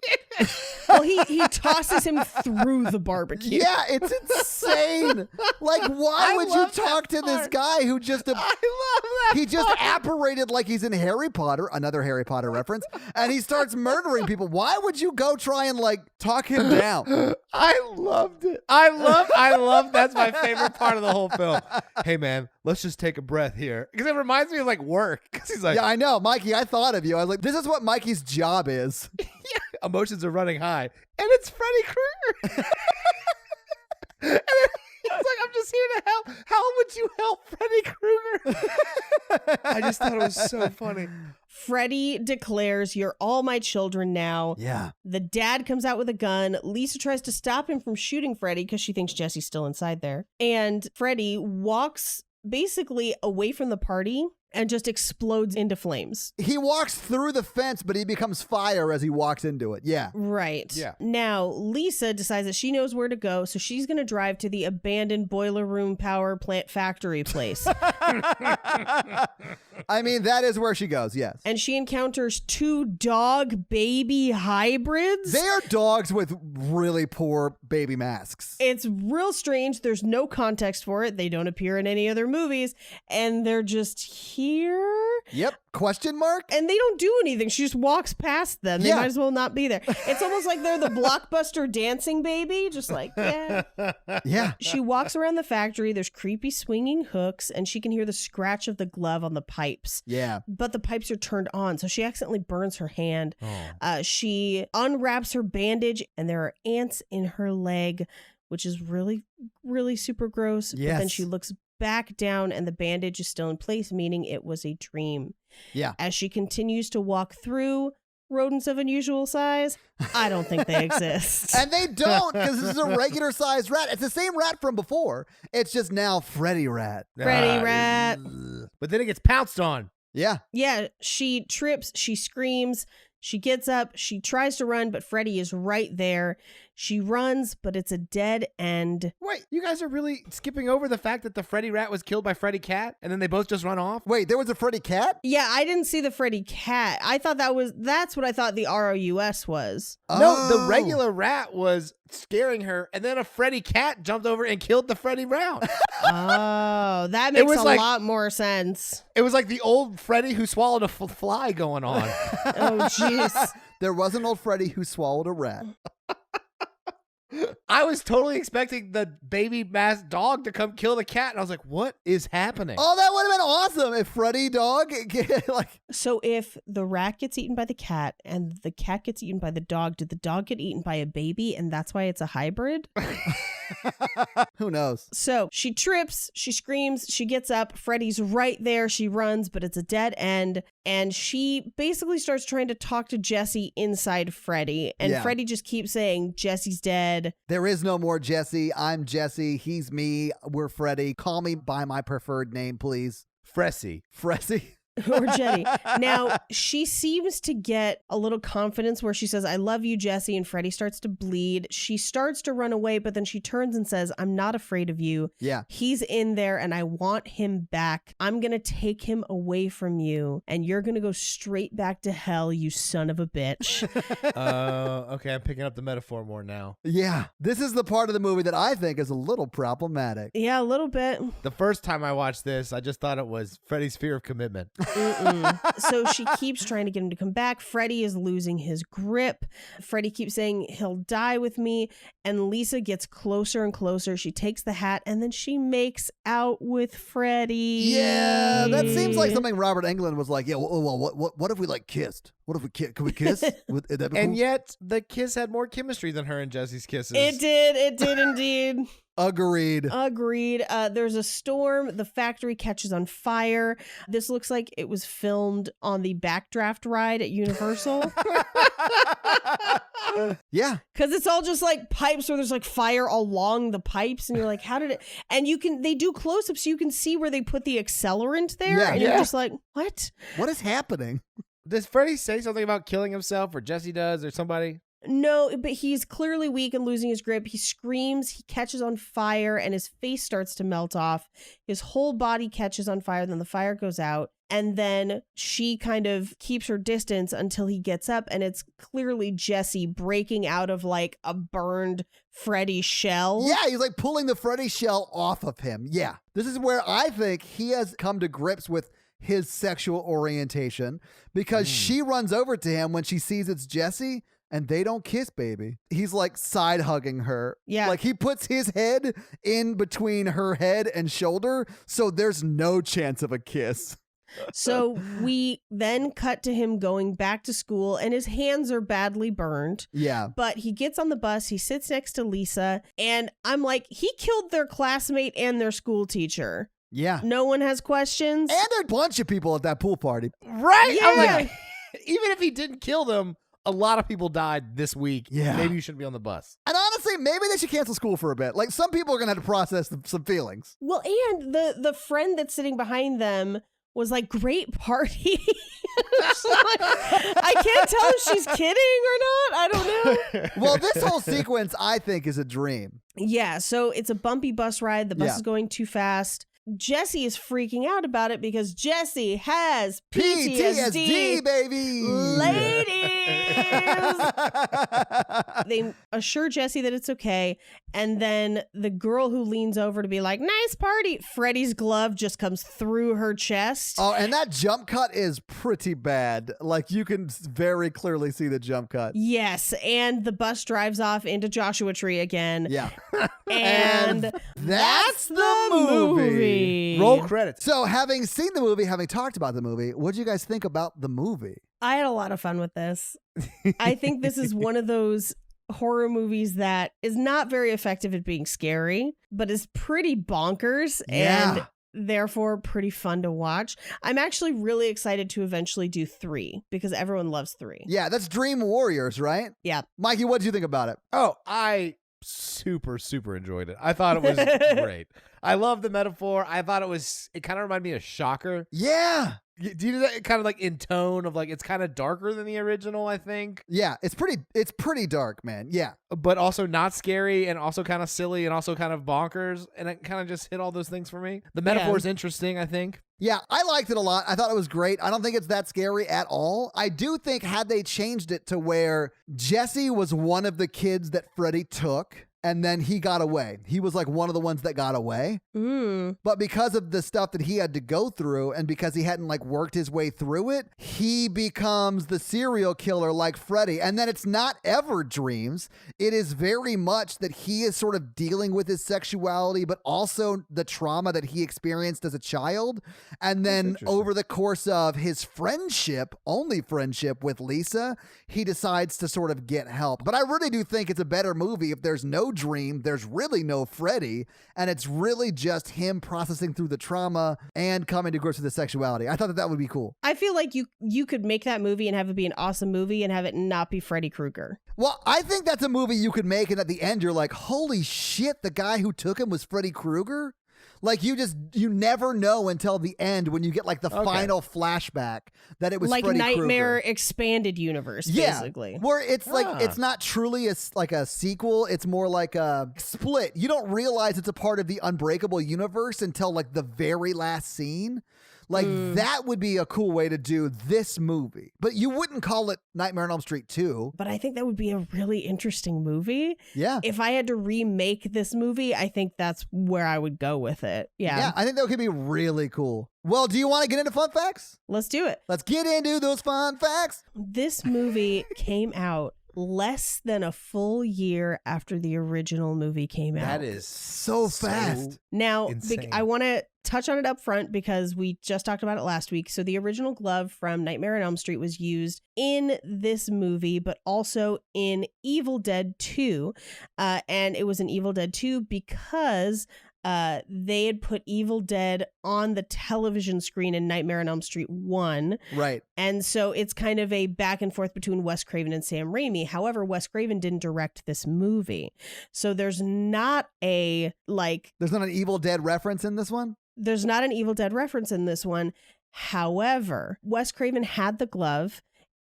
Well, he tosses him through the barbecue. Yeah, it's insane. Like, why would you talk to this guy who just I love that. he just apparated like he's in Harry Potter, another Harry Potter reference, and he starts murdering people. Why would you go try and like talk him down? I loved it. I love. That's my favorite part of the whole film. Hey man, let's just take a breath here because it reminds me of like work. Because he's like, Yeah, I know, Mikey. I thought of you. I was like, this is what Mikey's job is. emotions are running high, and it's Freddy Krueger. And he's like, I'm just here to help. How would you help Freddy Krueger? I just thought it was so funny. Freddy declares, "You're all my children now." Yeah. The dad comes out with a gun. Lisa tries to stop him from shooting Freddy because she thinks Jesse's still inside there. And Freddy walks basically away from the party and just explodes into flames. He walks through the fence, but he becomes fire as he walks into it. Yeah. Right. Yeah. Now, Lisa decides that she knows where to go, so she's going to drive to the abandoned boiler room power plant factory place. I mean, that is where she goes, yes. And she encounters 2 dog baby hybrids. They are dogs with really poor baby masks. It's real strange. There's no context for it. They don't appear in any other movies, and they're just here. Yep. Question mark? And they don't do anything. She just walks past them. They Yeah. might as well not be there. It's almost like they're the Blockbuster dancing baby. Just like, yeah. Yeah. She walks around the factory. There's creepy swinging hooks, and she can hear the scratch of the glove on the pipes. Yeah. But the pipes are turned on, so she accidentally burns her hand. She unwraps her bandage, and there are ants in her leg, which is really, really super gross. But then Yes. she looks back down, and the bandage is still in place, meaning it was a dream. Yeah. As she continues to walk through, rodents of unusual size, I don't think they exist. And they don't, because this is a regular sized rat. It's the same rat from before. It's just now Freddy Rat. Freddy Rat. But then it gets pounced on. Yeah. Yeah, she trips, she screams, she gets up, she tries to run, but Freddy is right there. She runs, but it's a dead end. Wait, you guys are really skipping over the fact that the Freddy Rat was killed by Freddy Cat, and then they both just run off? Wait, there was a Freddy Cat? Yeah, I didn't see the Freddy Cat. I thought that's what I thought the ROUS was. No, the regular rat was scaring her, and then a Freddy Cat jumped over and killed the Freddy Rat. Oh, that makes was a like- lot more sense. It was like the old Freddy who swallowed a fly going on. Oh, jeez. There was an old Freddy who swallowed a rat. I was totally expecting the baby masked dog to come kill the cat, and I was like, what is happening? Oh, that would have been awesome if Freddy dog, like, So if the rat gets eaten by the cat and the cat gets eaten by the dog, did the dog get eaten by a baby and that's why it's a hybrid? who knows? So she trips, she screams, she gets up, Freddy's right there, she runs, but it's a dead end, and she basically starts trying to talk to Jesse inside Freddy, and Yeah. Freddy just keeps saying, Jesse's dead. There is no more Jesse. I'm Jesse. He's me. We're Freddy. Call me by my preferred name, please. Fressy. Freddy. Or Jenny. Now, she seems to get a little confidence where she says, I love you, Jesse, and Freddy starts to bleed. She starts to run away, but then she turns and says, I'm not afraid of you. Yeah. He's in there and I want him back. I'm going to take him away from you and you're going to go straight back to hell, you son of a bitch. Okay, I'm picking up the metaphor more now. Yeah. This is the part of the movie that I think is a little problematic. Yeah, a little bit. The first time I watched this, I just thought it was Freddy's fear of commitment. So she keeps trying to get him to come back. Freddy is losing his grip. Freddy keeps saying he'll die with me. And Lisa gets closer and closer. She takes the hat and then she makes out with Freddy. Yeah, that seems like something Robert Englund was like, yeah, well, what if we like kissed? What if we can we kiss? Would that be And cool? yet, the kiss had more chemistry than her and Jesse's kisses. It did indeed. Agreed. Agreed. There's a storm. The factory catches on fire. This looks like it was filmed on the backdraft ride at Universal. Yeah. Because it's all just like pipes where there's like fire along the pipes. And you're like, how did it? And they do close-ups so you can see where they put the accelerant there. Yeah. And you're just like, what? What is happening? Does Freddy say something about killing himself, or Jesse does, or somebody? No, but he's clearly weak and losing his grip. He screams, he catches on fire, and his face starts to melt off. His whole body catches on fire, then the fire goes out. And then she kind of keeps her distance until he gets up, and it's clearly Jesseeee breaking out of like a burned Freddy shell. Yeah, he's like pulling the Freddy shell off of him. Yeah. This is where I think he has come to grips with his sexual orientation, because she runs over to him when she sees it's Jesseeee, and they don't kiss, baby. He's like side hugging her. Yeah. Like he puts his head in between her head and shoulder, so there's no chance of a kiss. So we then cut to him going back to school, and his hands are badly burned. Yeah. But he gets on the bus, he sits next to Lisa, and I'm like, he killed their classmate and their school teacher. Yeah. No one has questions. And a bunch of people at that pool party. Right? Yeah. I'm like, even if he didn't kill them, a lot of people died this week. Yeah. Maybe you shouldn't be on the bus. And honestly, maybe they should cancel school for a bit. Like, some people are going to have to process some feelings. Well, and the friend that's sitting behind them was like, great party. I can't tell if she's kidding or not. I don't know. Well, this whole sequence, I think, is a dream. Yeah, so it's a bumpy bus ride. The bus Yeah. is going too fast. Jesseeee is freaking out about it because Jesseeee has PTSD. Baby! Ladies! They assure Jesseeee that it's okay. And then the girl who leans over to be like, nice party, Freddy's glove just comes through her chest. Oh, and that jump cut is pretty bad. Like, you can very clearly see the jump cut. Yes, and the bus drives off into Joshua Tree again. Yeah. And that's the movie. Roll credits. So, having seen the movie, having talked about the movie, what do you guys think about the movie? I had a lot of fun with this. I think this is one of those horror movies that is not very effective at being scary, but is pretty bonkers and therefore pretty fun to watch. I'm actually really excited to eventually do 3 because everyone loves 3. Yeah, that's Dream Warriors, right? Yeah. Mikey, what did you think about it? Oh, I super enjoyed it. I thought it was great. I love the metaphor. I thought it kind of reminded me of Shocker. Yeah. Do you do that kind of like in tone of like, it's kind of darker than the original, I think, Yeah, it's pretty dark, man. Yeah. but also not scary and also kind of silly and also kind of bonkers. And it kind of just hit all those things for me. The metaphor is interesting, I think. Yeah, I liked it a lot. I thought it was great. I don't think it's that scary at all. I do think had they changed it to where Jesseeee was one of the kids that Freddy took, and then he got away. He was like one of the ones that got away. But because of the stuff that he had to go through and because he hadn't like worked his way through it, he becomes the serial killer like Freddy. And then it's not ever dreams. It is very much that he is sort of dealing with his sexuality, but also the trauma that he experienced as a child. And then over the course of his only friendship with Lisa, he decides to sort of get help. But I really do think it's a better movie if there's no dream, there's really no Freddy, and it's really just him processing through the trauma and coming to grips with his sexuality. I thought that would be cool. I feel like you could make that movie and have it be an awesome movie and have it not be Freddy Krueger. Well, I think that's a movie you could make, and at the end you're like, holy shit, the guy who took him was Freddy Krueger? Like, you never know until the end when you get like the final flashback that it was like Freddy Nightmare Krueger. Expanded universe, basically. Where it's like, it's not truly like a sequel. It's more like a split. You don't realize it's a part of the Unbreakable universe until like the very last scene. Like, that would be a cool way to do this movie. But you wouldn't call it Nightmare on Elm Street 2. But I think that would be a really interesting movie. Yeah. If I had to remake this movie, I think that's where I would go with it. Yeah, I think that could be really cool. Well, do you want to get into fun facts? Let's do it. Let's get into those fun facts. This movie came out less than a full year after the original movie came out. That is so fast. Now, insane. I want to touch on it up front because we just talked about it last week. So the original glove from Nightmare on Elm Street was used in this movie, but also in Evil Dead 2. And it was in Evil Dead 2 because they had put Evil Dead on the television screen in Nightmare on Elm Street 1. Right. And so it's kind of a back and forth between Wes Craven and Sam Raimi. However, Wes Craven didn't direct this movie. So there's not an Evil Dead reference in this one? There's not an Evil Dead reference in this one. However, Wes Craven had the glove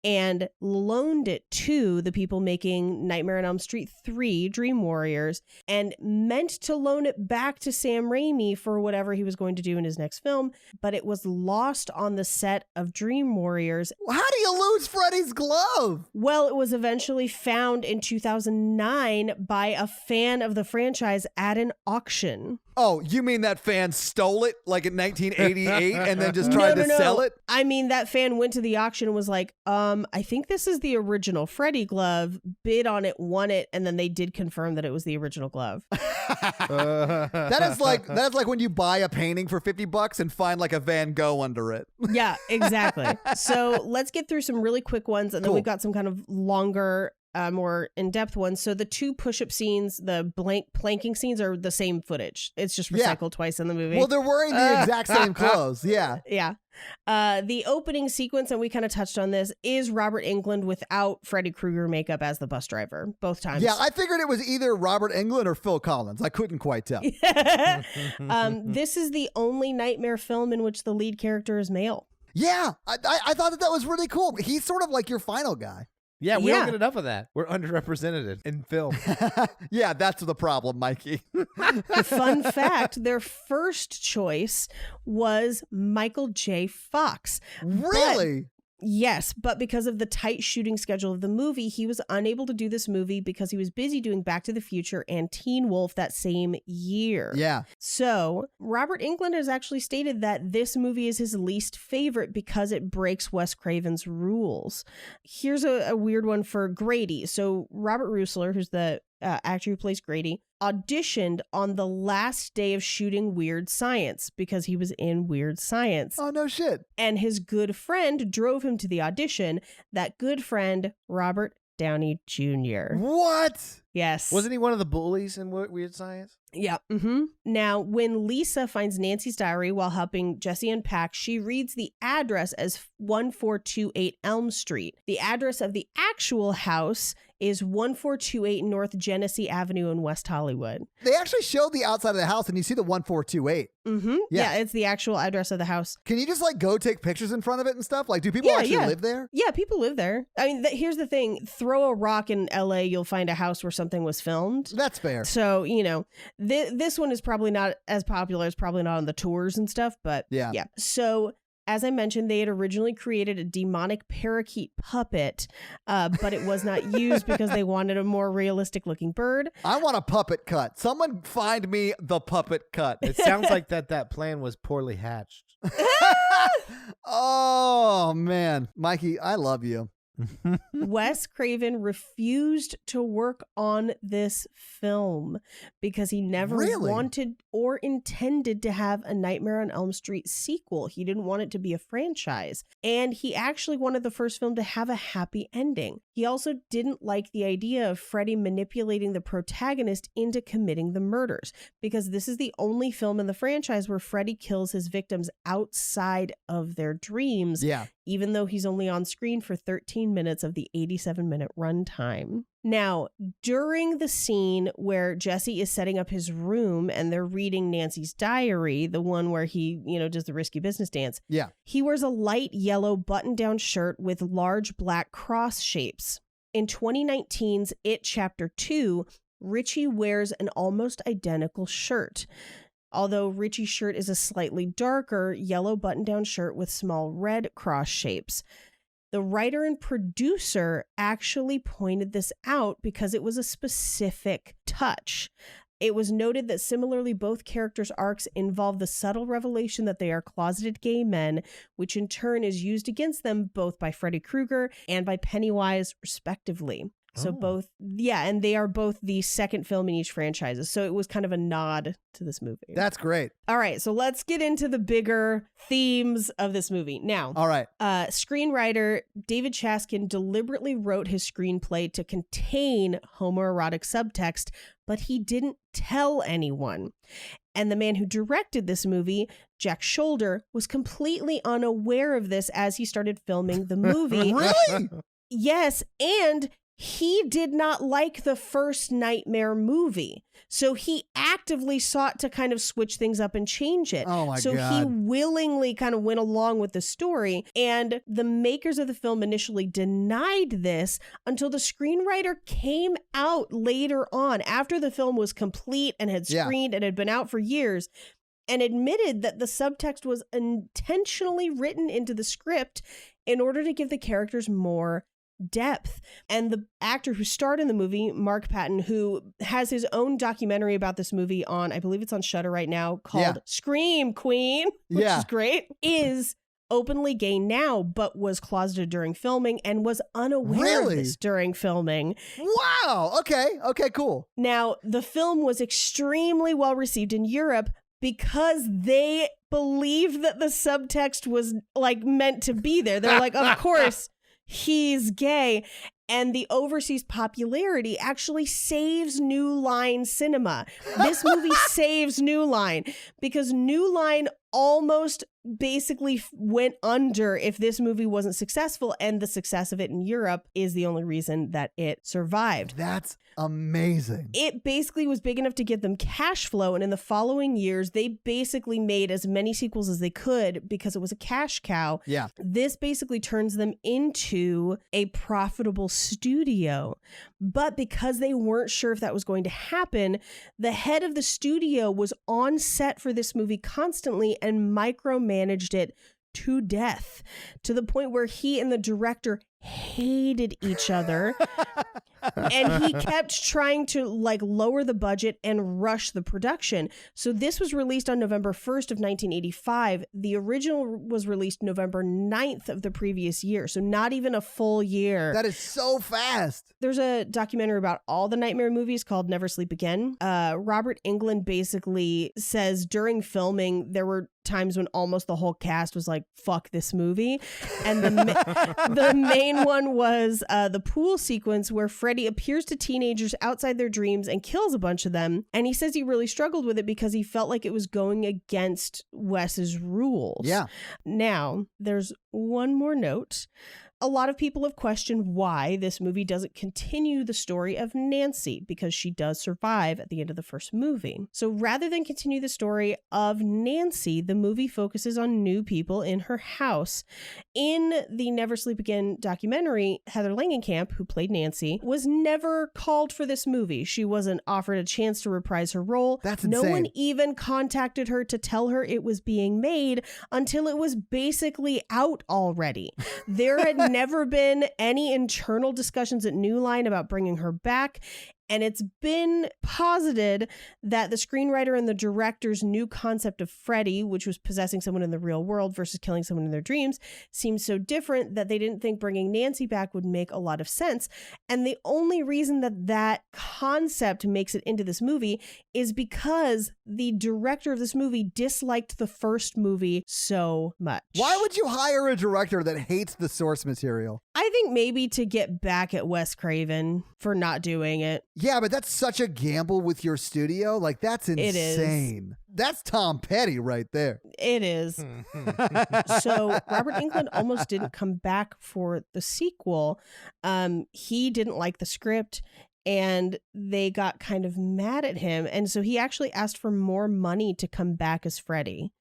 and loaned it to the people making Nightmare on Elm Street 3, Dream Warriors, and meant to loan it back to Sam Raimi for whatever he was going to do in his next film, but it was lost on the set of Dream Warriors. How do you lose Freddy's glove? Well, it was eventually found in 2009 by a fan of the franchise at an auction. Oh, you mean that fan stole it like in 1988 and then just tried to sell it? I mean, that fan went to the auction and was like, I think this is the original Freddy glove, bid on it, won it, and then they did confirm that it was the original glove. That is like when you buy a painting for $50 and find like a Van Gogh under it. Yeah, exactly. So let's get through some really quick ones, and then we've got some kind of longer, more in-depth ones. So the 2 push-up scenes, the planking scenes are the same footage. It's just recycled twice in the movie. Well, they're wearing the exact same clothes. Yeah. Yeah. The opening sequence, and we kind of touched on this, is Robert Englund without Freddy Krueger makeup as the bus driver, both times. Yeah, I figured it was either Robert Englund or Phil Collins. I couldn't quite tell. This is the only Nightmare film in which the lead character is male. Yeah, I thought that was really cool. He's sort of like your final guy. Yeah, we don't get enough of that. We're underrepresented in film. Yeah, that's the problem, Mikey. Fun fact, their first choice was Michael J. Fox. Really? Yes, but because of the tight shooting schedule of the movie, he was unable to do this movie because he was busy doing Back to the Future and Teen Wolf that same year. Yeah. So Robert Englund has actually stated that this movie is his least favorite because it breaks Wes Craven's rules. Here's a weird one for Grady. So Robert Rusler, who's the actor who plays Grady, auditioned on the last day of shooting Weird Science because he was in Weird Science. Oh, no shit. And his good friend drove him to the audition. That good friend, Robert Downey Jr. What? Yes. Wasn't he one of the bullies in Weird Science? Yeah. Mm-hmm. Now, when Lisa finds Nancy's diary while helping Jesse unpack, she reads the address as 1428 Elm Street. The address of the actual house is 1428 North Genesee Avenue in West Hollywood. They actually showed the outside of the house and you see the 1428. Mm-hmm. Yeah, it's the actual address of the house. Can you just like go take pictures in front of it and stuff? Like, do people actually live there? Yeah, people live there. I mean, here's the thing. Throw a rock in LA, you'll find a house where something was filmed. That's fair. So, you know, this one is probably not as popular. It's probably not on the tours and stuff, but yeah. So, as I mentioned, they had originally created a demonic parakeet puppet, but it was not used because they wanted a more realistic looking bird. I want a puppet cut. Someone find me the puppet cut. It sounds like that plan was poorly hatched. Oh, man. Mikey, I love you. Wes Craven refused to work on this film because he never wanted or intended to have a Nightmare on Elm Street sequel. He didn't want it to be a franchise. And he actually wanted the first film to have a happy ending. He also didn't like the idea of Freddy manipulating the protagonist into committing the murders, because this is the only film in the franchise where Freddy kills his victims outside of their dreams. Yeah. Even though he's only on screen for 13 minutes of the 87-minute runtime. Now, during the scene where Jesse is setting up his room and they're reading Nancy's diary, the one where he, does the risky business dance. Yeah. He wears a light yellow button-down shirt with large black cross shapes. In 2019's It Chapter 2, Richie wears an almost identical shirt. Although Richie's shirt is a slightly darker yellow button-down shirt with small red cross shapes. The writer and producer actually pointed this out because it was a specific touch. It was noted that similarly, both characters' arcs involve the subtle revelation that they are closeted gay men, which in turn is used against them both by Freddy Krueger and by Pennywise, respectively. So and they are both the second film in each franchise. So it was kind of a nod to this movie. That's great. All right, so let's get into the bigger themes of this movie. Now, all right. Screenwriter David Chaskin deliberately wrote his screenplay to contain homoerotic subtext, but he didn't tell anyone. And the man who directed this movie, Jack Shoulder, was completely unaware of this as he started filming the movie. Really? Yes, and he did not like the first Nightmare movie. So he actively sought to kind of switch things up and change it. Oh my so God. he willingly kind of went along with the story. And the makers of the film initially denied this until the screenwriter came out later on, after the film was complete and had screened and had been out for years, and admitted that the subtext was intentionally written into the script in order to give the characters more depth. And the actor who starred in the movie, Mark Patton, who has his own documentary about this movie on, I believe it's on Shudder right now, called Scream Queen, which is great, is openly gay now, but was closeted during filming and was unaware of this during filming. Wow. Okay, cool. Now, the film was extremely well received in Europe because they believed that the subtext was like meant to be there. They're like, of course, he's gay. And the overseas popularity actually saves New Line cinema. This movie saves New Line because New Line almost basically went under if this movie wasn't successful, and the success of it in Europe is the only reason that it survived. That's amazing. It basically was big enough to give them cash flow, and in the following years, they basically made as many sequels as they could because it was a cash cow. Yeah. This basically turns them into a profitable studio. But because they weren't sure if that was going to happen, the head of the studio was on set for this movie constantly and micromanaged it to death, to the point where he and the director hated each other. And he kept trying to like lower the budget and rush the production. So this was released on November 1st of 1985. The original was released November 9th of the previous year. So not even a full year. That is so fast. There's a documentary about all the Nightmare movies called Never Sleep Again. Robert Englund basically says during filming, there were times when almost the whole cast was like, fuck this movie. And the main one was the pool sequence where Freddy appears to teenagers outside their dreams and kills a bunch of them. And he says he really struggled with it because he felt like it was going against Wes's rules. Yeah. Now, there's one more note. A lot of people have questioned why this movie doesn't continue the story of Nancy, because she does survive at the end of the first movie. So rather than continue the story of Nancy, the movie focuses on new people in her house. In the Never Sleep Again documentary, Heather Langenkamp, who played Nancy, was never called for this movie. She wasn't offered a chance to reprise her role. That's insane. No one even contacted her to tell her it was being made until it was basically out already. There had never been any internal discussions at New Line about bringing her back. And it's been posited that the screenwriter and the director's new concept of Freddy, which was possessing someone in the real world versus killing someone in their dreams, seems so different that they didn't think bringing Nancy back would make a lot of sense. And the only reason that that concept makes it into this movie is because the director of this movie disliked the first movie so much. Why would you hire a director that hates the source material? I think maybe to get back at Wes Craven for not doing it. Yeah, but that's such a gamble with your studio. Like, that's insane. That's Tom Petty right there. It is. So Robert Englund almost didn't come back for the sequel. He didn't like the script, and they got kind of mad at him. And so he actually asked for more money to come back as Freddy.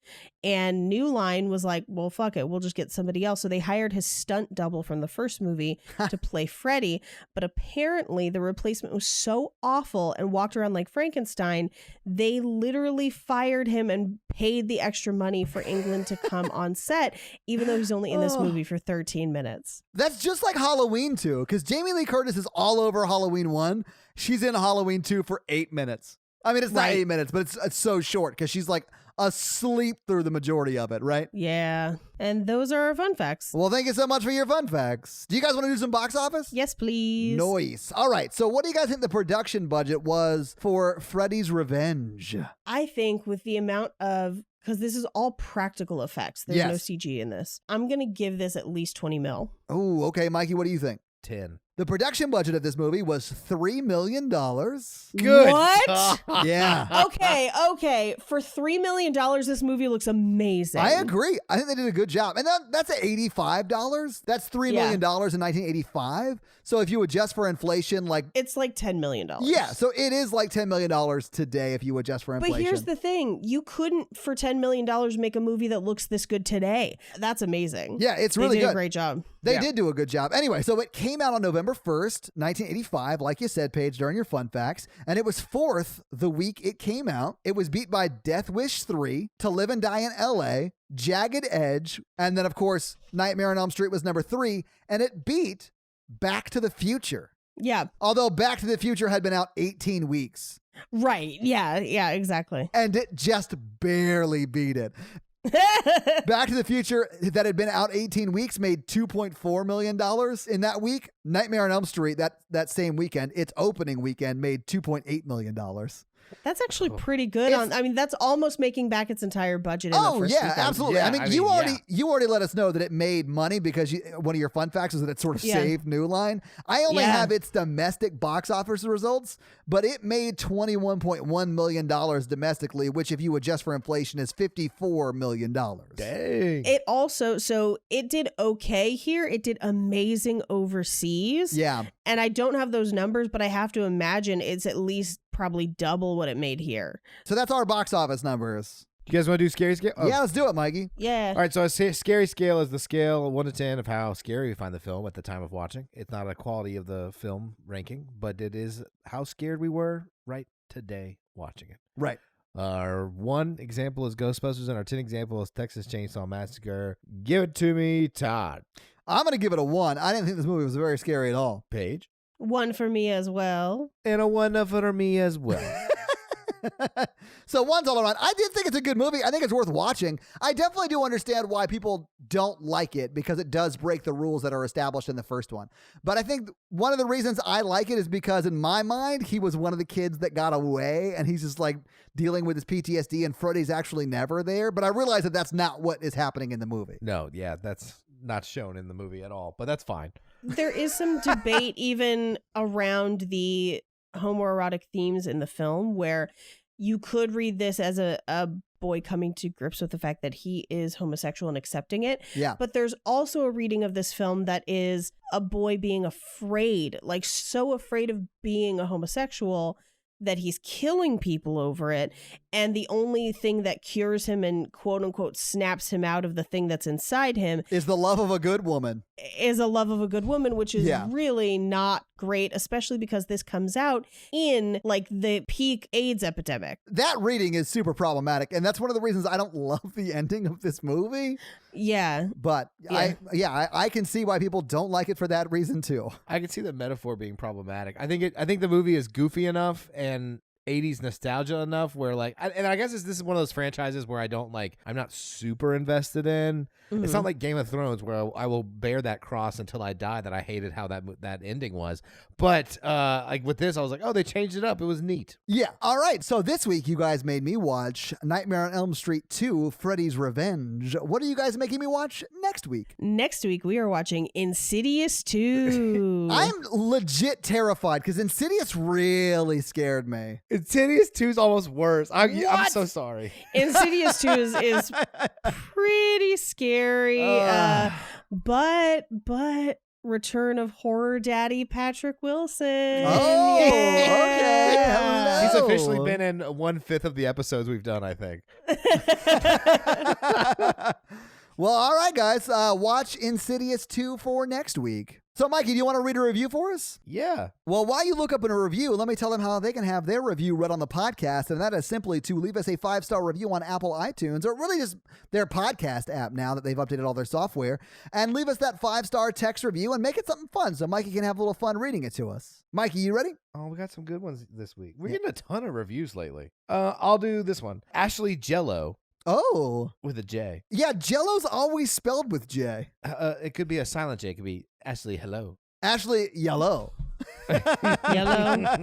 And New Line was like, well, fuck it, we'll just get somebody else. So they hired his stunt double from the first movie to play Freddy. But apparently the replacement was so awful and walked around like Frankenstein, they literally fired him and paid the extra money for Englund to come on set, even though he's only in this movie for 13 minutes. That's just like Halloween 2, because Jamie Lee Curtis is all over Halloween 1. She's in Halloween 2 for 8 minutes. I mean, it's not 8 minutes, but it's so short because she's like asleep through the majority of it, right? Yeah. And those are our fun facts. Well, thank you so much for your fun facts. Do you guys want to do some box office? Yes, please. Nice. All right. So what do you guys think the production budget was for Freddy's Revenge? I think with the amount of, because this is all practical effects, there's no CG in this, I'm going to give this at least 20 mil. Oh, okay. Mikey, what do you think? 10. The production budget of this movie was $3 million. Good. What? God. Yeah. Okay. For $3 million, this movie looks amazing. I agree. I think they did a good job. And that's at $85. That's $3 million in 1985. So if you adjust for inflation, like... It's like $10 million. Yeah, so it is like $10 million today if you adjust for inflation. But here's the thing. You couldn't, for $10 million, make a movie that looks this good today. That's amazing. Yeah, it's really They did good. a great job. They did do a good job. Anyway, so it came out on November 1st, 1985, like you said, Paige, during your fun facts. And it was fourth the week it came out. It was beat by Death Wish 3, To Live and Die in L.A., Jagged Edge, and then, of course, Nightmare on Elm Street was number 3. And it beat Back to the Future. Yeah. Although Back to the Future had been out 18 weeks. Right. Yeah, exactly. And it just barely beat it. Back to the Future, that had been out 18 weeks, made $2.4 million in that week. Nightmare on Elm Street, that same weekend, its opening weekend, made $2.8 million. That's actually pretty good. That's almost making back its entire budget in the first weekend. Absolutely. Yeah, you already let us know that it made money because one of your fun facts is that it sort of saved New Line. I only have its domestic box office results, but it made $21.1 million domestically, which if you adjust for inflation is $54 million. Dang. It also, so it did okay here. It did amazing overseas. Yeah. And I don't have those numbers, but I have to imagine it's at least probably double what it made here. So that's our box office numbers. You guys want to do scary scale? Oh. Yeah, let's do it, Mikey. Yeah. All right, so a scary scale is the scale 1 to 10 of how scary we find the film at the time of watching. It's not a quality of the film ranking, but it is how scared we were right today watching it. Right. Our 1 example is Ghostbusters, and our 10 example is Texas Chainsaw Massacre. Give it to me, Todd. I'm going to give it a 1. I didn't think this movie was very scary at all. Paige. 1 for me as well. And a 1 for me as well. So 1's all around. I did think it's a good movie. I think it's worth watching. I definitely do understand why people don't like it because it does break the rules that are established in the first one. But I think one of the reasons I like it is because in my mind, he was one of the kids that got away and he's just like dealing with his PTSD and Freddy's actually never there. But I realize that that's not what is happening in the movie. No, yeah, that's not shown in the movie at all, but that's fine. There is some debate even around the homoerotic themes in the film where you could read this as a boy coming to grips with the fact that he is homosexual and accepting it. Yeah. But there's also a reading of this film that is a boy being afraid, like so afraid of being a homosexual that he's killing people over it. And the only thing that cures him and quote unquote snaps him out of the thing that's inside him Is the love of a good woman. Is a love of a good woman, which is really not great, especially because this comes out in like the peak AIDS epidemic. That reading is super problematic. And that's one of the reasons I don't love the ending of this movie. Yeah. But I can see why people don't like it for that reason too. I can see the metaphor being problematic. I think the movie is goofy enough and 80s nostalgia enough where like, and I guess this is one of those franchises where I'm not super invested in. Mm-hmm. It's not like Game of Thrones where I will bear that cross until I die that I hated how that ending was. But like with this, I was like, oh, they changed it up. It was neat. Yeah. All right. So this week you guys made me watch Nightmare on Elm Street 2, Freddy's Revenge. What are you guys making me watch next week? Next week we are watching Insidious 2. I'm legit terrified because Insidious really scared me. Insidious 2 is almost worse. I'm so sorry. Insidious 2 is pretty scary. But return of horror daddy Patrick Wilson. Oh, okay. Yeah. He's officially been in 1/5 of the episodes we've done, I think. Well, all right, guys. Watch Insidious 2 for next week. So, Mikey, do you want to read a review for us? Yeah. Well, while you look up in a review, let me tell them how they can have their review read on the podcast, and that is simply to leave us a 5-star review on Apple iTunes, or really just their podcast app now that they've updated all their software, and leave us that 5-star text review and make it something fun so Mikey can have a little fun reading it to us. Mikey, you ready? Oh, we got some good ones this week. We're getting a ton of reviews lately. I'll do this one. Ashley Jello. Oh. With a J. Yeah, Jello's always spelled with J. It could be a silent J. It could be Ashley Hello. Ashley Yellow. Yellow.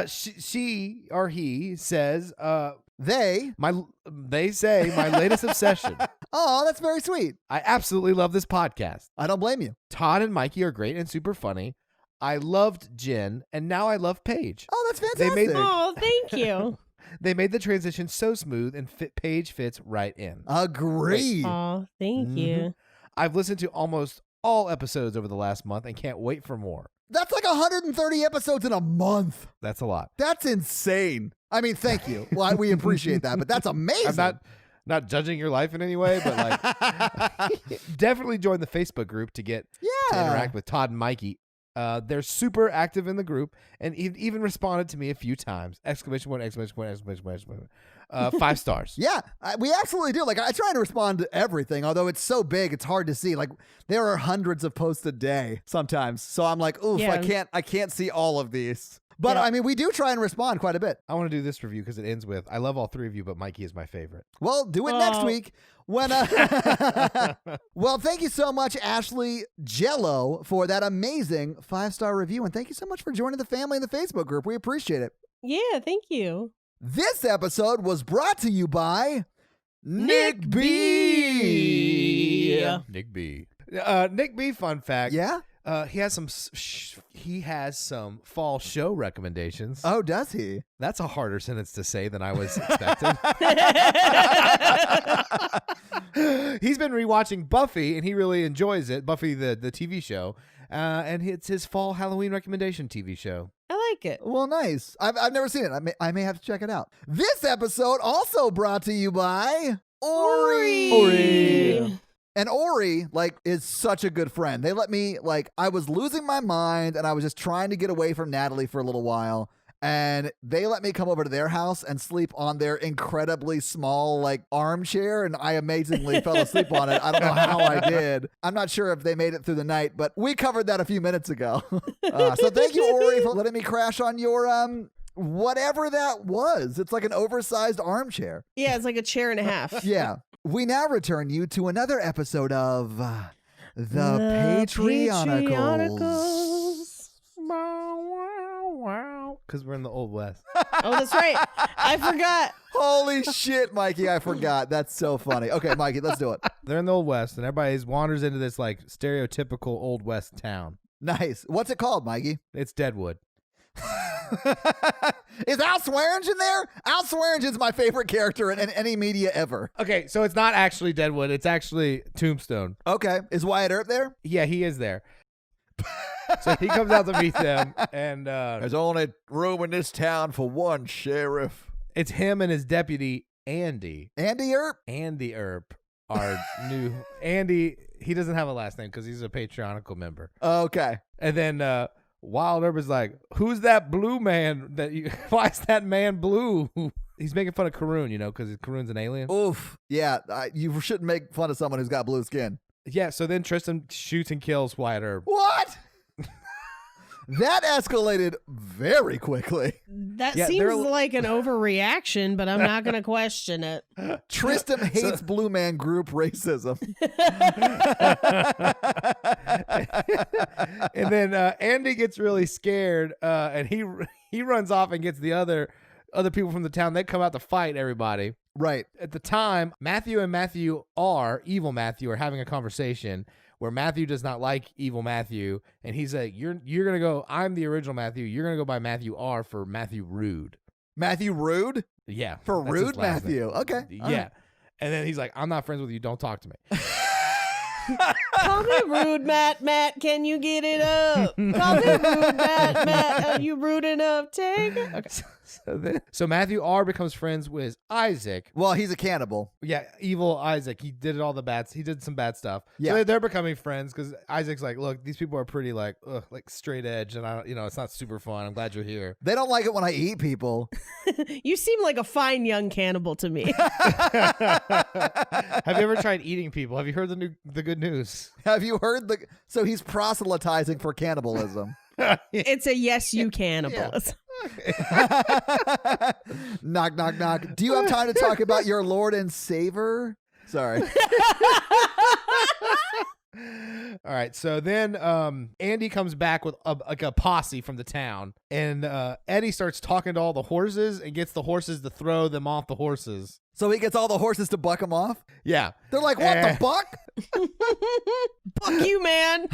She or he says, They say my latest obsession. Oh, that's very sweet. I absolutely love this podcast. I don't blame you. Todd and Mikey are great and super funny. I loved Jen, and now I love Paige. Oh, that's They fantastic. made Oh, thank you. They made the transition so smooth, and Paige fits right in. Agreed. Oh, thank you. I've listened to almost all episodes over the last month and can't wait for more. That's like 130 episodes in a month. That's a lot. That's insane. I mean, thank you. Well, we appreciate that, but that's amazing. I'm not judging your life in any way, but like definitely join the Facebook group to get to interact with Todd and Mikey. They're super active in the group and even responded to me a few times. Exclamation point, exclamation point, exclamation point, exclamation point. 5 stars. Yeah, we absolutely do. Like, I try to respond to everything, although it's so big, it's hard to see. Like, there are hundreds of posts a day sometimes. So I'm like, oof, Yeah. I can't see all of these. But Yeah. I mean, we do try and respond quite a bit. I want to do this review because it ends with, I love all 3 of you, but Mikey is my favorite. Well, do it next week when Well, thank you so much, Ashley Jello, for that amazing 5-star review. And thank you so much for joining the family in the Facebook group. We appreciate it. Yeah, thank you. This episode was brought to you by Nick B. Nick B. Nick B, fun fact. Yeah? He has some fall show recommendations. Oh, does he? That's a harder sentence to say than I was expecting. He's been rewatching Buffy, and he really enjoys it. Buffy, the TV show, and it's his fall Halloween recommendation TV show. I like it. Well, nice. I've never seen it. I may have to check it out. This episode also brought to you by Ori. And Ori, like, is such a good friend. They let me, like, I was losing my mind and I was just trying to get away from Natalie for a little while. And they let me come over to their house and sleep on their incredibly small, like, armchair. And I amazingly fell asleep on it. I don't know how I did. I'm not sure if they made it through the night, but we covered that a few minutes ago. So thank you, Ori, for letting me crash on your, whatever that was. It's like an oversized armchair. Yeah, it's like a chair and a half. Yeah. We now return you to another episode of The Patreonicals. Because we're in the Old West. Oh, that's right. I forgot. Holy shit, Mikey, I forgot. That's so funny. Okay, Mikey, let's do it. They're in the Old West, and everybody wanders into this like stereotypical Old West town. Nice. What's it called, Mikey? It's Deadwood. Is Al Swearingen there? Al Swearingen's my favorite character in any media ever. Okay, so it's not actually Deadwood. It's actually Tombstone. Okay. Is Wyatt Earp there? Yeah, he is there. So he comes out to meet them, and There's only room in this town for one sheriff. it's him and his deputy, Andy. Andy Earp? Andy Earp, our new Andy. He doesn't have a last name because he's a Patreonical member. Okay. And then Wild Herb is like, "Who's that blue man? Why is that man blue?" He's making fun of Karun, you know, because Karun's an alien. Oof. Yeah, you shouldn't make fun of someone who's got blue skin. Yeah. So then Tristan shoots and kills Wyatt Herb. What? That escalated very quickly. That Yeah, seems they're- like an overreaction, but I'm not going to question it. Tristan hates Blue Man Group racism. And then Andy gets really scared, and he runs off and gets the other people from the town. They come out to fight everybody. Right. At the time, Matthew and Evil Matthew are having a conversation where Matthew does not like Evil Matthew, and he's like, "You're gonna go. I'm the original Matthew. You're gonna go by Matthew R for Matthew Rude." Matthew Rude? Yeah, For that's his Rude last Matthew. name. Okay. All Yeah, right. and then he's like, "I'm not friends with you. Don't talk to me." Call me rude, Matt. Can you get it up? Call me rude, Matt. Are you rude enough? Take it. Okay. So Matthew R becomes friends with Isaac. Well, he's a cannibal. Yeah, evil Isaac. He did he did some bad stuff. Yeah. So they're becoming friends because Isaac's like, "Look, these people are pretty like straight edge, and I don't, it's not super fun. I'm glad you're here." They don't like it when I eat people. You seem like a fine young cannibal to me. Have you ever tried eating people? Have you heard the good news? Have you heard so he's proselytizing for cannibalism. It's a yes, you cannibal. Knock, knock, knock. Do you have time to talk about your Lord and Savior? Sorry. All right, so then Andy comes back with a posse from the town, and Eddie starts talking to all the horses and gets the horses to throw them off the horses. So he gets all the horses to buck him off? Yeah. They're like, what the buck? Fuck you, man.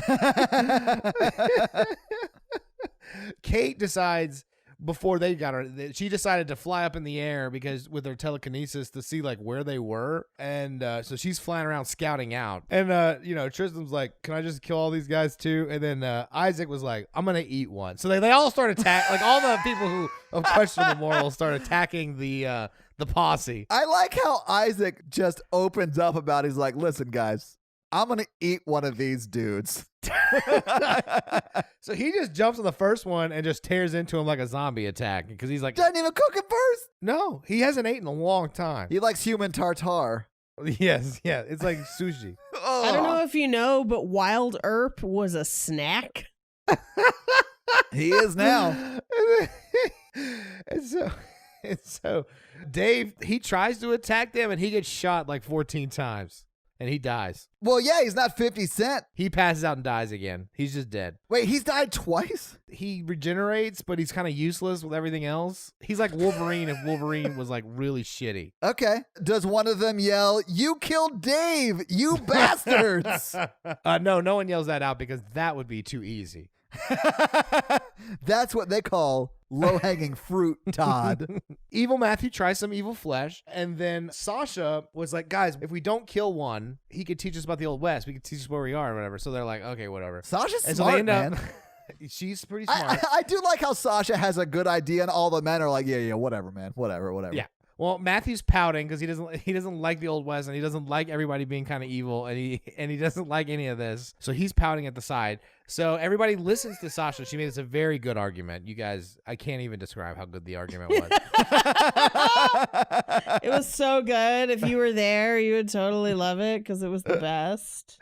Kate decides before they got her, she decided to fly up in the air because with her telekinesis to see like where they were. And so she's flying around scouting out. And, Tristan's like, can I just kill all these guys too? And then Isaac was like, I'm going to eat one. So they all start attacking, like all the people who of questionable morals start attacking the posse. I like how Isaac just opens up about it. He's like, listen, guys, I'm going to eat one of these dudes. So he just jumps on the first one and just tears into him like a zombie attack because he's like, Doesn't even cook him first. no, he hasn't eaten in a long time. He likes human tartar. Yes, yeah, it's like sushi. I don't know if you know, but Wild Earp was a snack. He is now. and so Dave, he tries to attack them and he gets shot like 14 times and he dies. Well, yeah, he's not 50 Cent. He passes out and dies again. He's just dead. Wait, he's died twice? He regenerates, but he's kind of useless with everything else. He's like Wolverine if Wolverine was like really shitty. Okay. Does one of them yell, "You killed Dave, you bastards"? No one yells that out because that would be too easy. That's what they call low-hanging fruit, Todd. Evil Matthew tries some evil flesh, and then Sasha was like, guys, if we don't kill one, he could teach us about the Old West. We could teach us where we are or whatever. So they're like, okay, whatever. Sasha's And smart, so they end man. up, she's pretty smart. I do like how Sasha has a good idea and all the men are like, yeah, whatever, man. Whatever. Yeah. Well, Matthew's pouting because he doesn't like the Old West and he doesn't like everybody being kind of evil and he doesn't like any of this. So he's pouting at the side. So everybody listens to Sasha. She made us a very good argument. You guys, I can't even describe how good the argument was. It was so good. If you were there, you would totally love it because it was the best.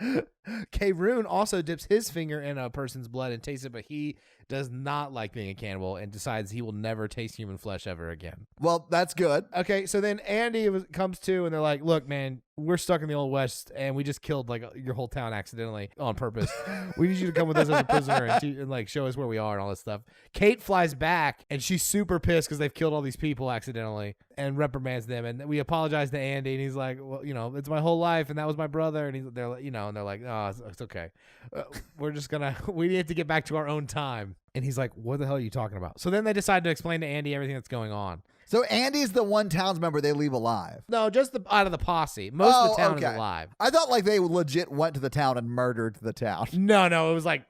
K-Roon also dips his finger in a person's blood and tastes it, but he does not like being a cannibal and decides he will never taste human flesh ever again. Well, that's good. Okay, so then Andy comes to, and they're like, look, man, we're stuck in the Old West, and we just killed like your whole town accidentally on purpose. We need you to come with us as a prisoner and like show us where we are and all this stuff. Kate flies back, and she's super pissed because they've killed all these people accidentally and reprimands them. And we apologize to Andy, and he's like, well, it's my whole life, and that was my brother. And they're like, oh, it's okay. We need to get back to our own time. And he's like, what the hell are you talking about? So then they decide to explain to Andy everything that's going on. So Andy's the one towns member they leave alive. No, just out of the posse. Most of the town is alive. I thought like they legit went to the town and murdered the town. No, it was like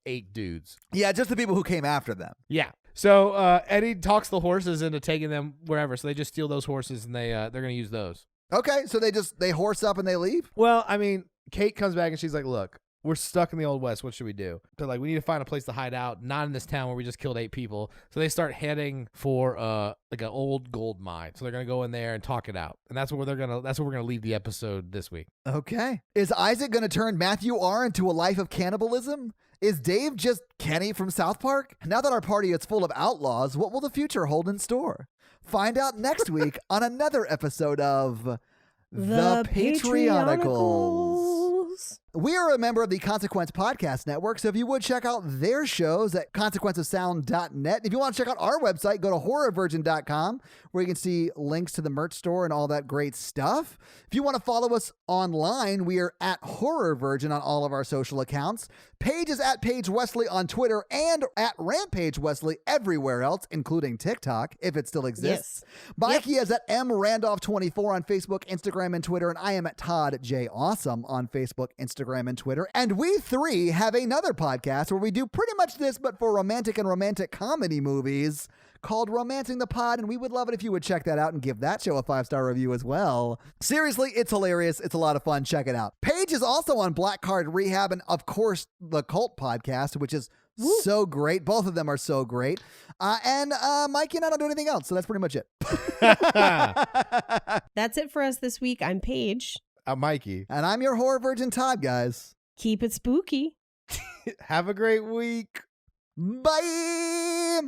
8 dudes. Yeah, just the people who came after them. Yeah. So Eddie talks the horses into taking them wherever. So they just steal those horses and they're going to use those. Okay, so they horse up and they leave? Well, I mean, Kate comes back and she's like, look, we're stuck in the Old West. What should we do? They're like, we need to find a place to hide out, not in this town where we just killed 8 people. So they start heading for like an old gold mine. So they're gonna go in there and talk it out, and that's where we're gonna leave the episode this week. Okay. Is Isaac gonna turn Matthew R into a life of cannibalism? Is Dave just Kenny from South Park? Now that our party is full of outlaws, what will the future hold in store? Find out next week on another episode of The Patreonicals. We are a member of the Consequence Podcast Network, so if you would check out their shows at consequenceofsound.net. If you want to check out our website, go to horrorvirgin.com, where you can see links to the merch store and all that great stuff. If you want to follow us online, we are at Horror Virgin on all of our social accounts. Paige is at Paige Wesley on Twitter and at Rampage Wesley everywhere else, including TikTok, if it still exists. Yes. Mikey is at mrandolph24 on Facebook, Instagram, and Twitter, and I am at Todd J. Awesome on Facebook, Instagram, and Twitter. And we 3 have another podcast where we do pretty much this, but for romantic and romantic comedy movies, called Romancing the Pod, and we would love it if you would check that out and give that show a 5-star review as well. Seriously, it's hilarious. It's a lot of fun. Check it out. Paige is also on Black Card Rehab and, of course, the Cult Podcast, which is so great. Both of them are so great. And Mikey and I don't do anything else, so that's pretty much it. That's it for us this week. I'm Paige. I'm Mikey. And I'm your Horror Virgin Todd, guys. Keep it spooky. Have a great week. Bye!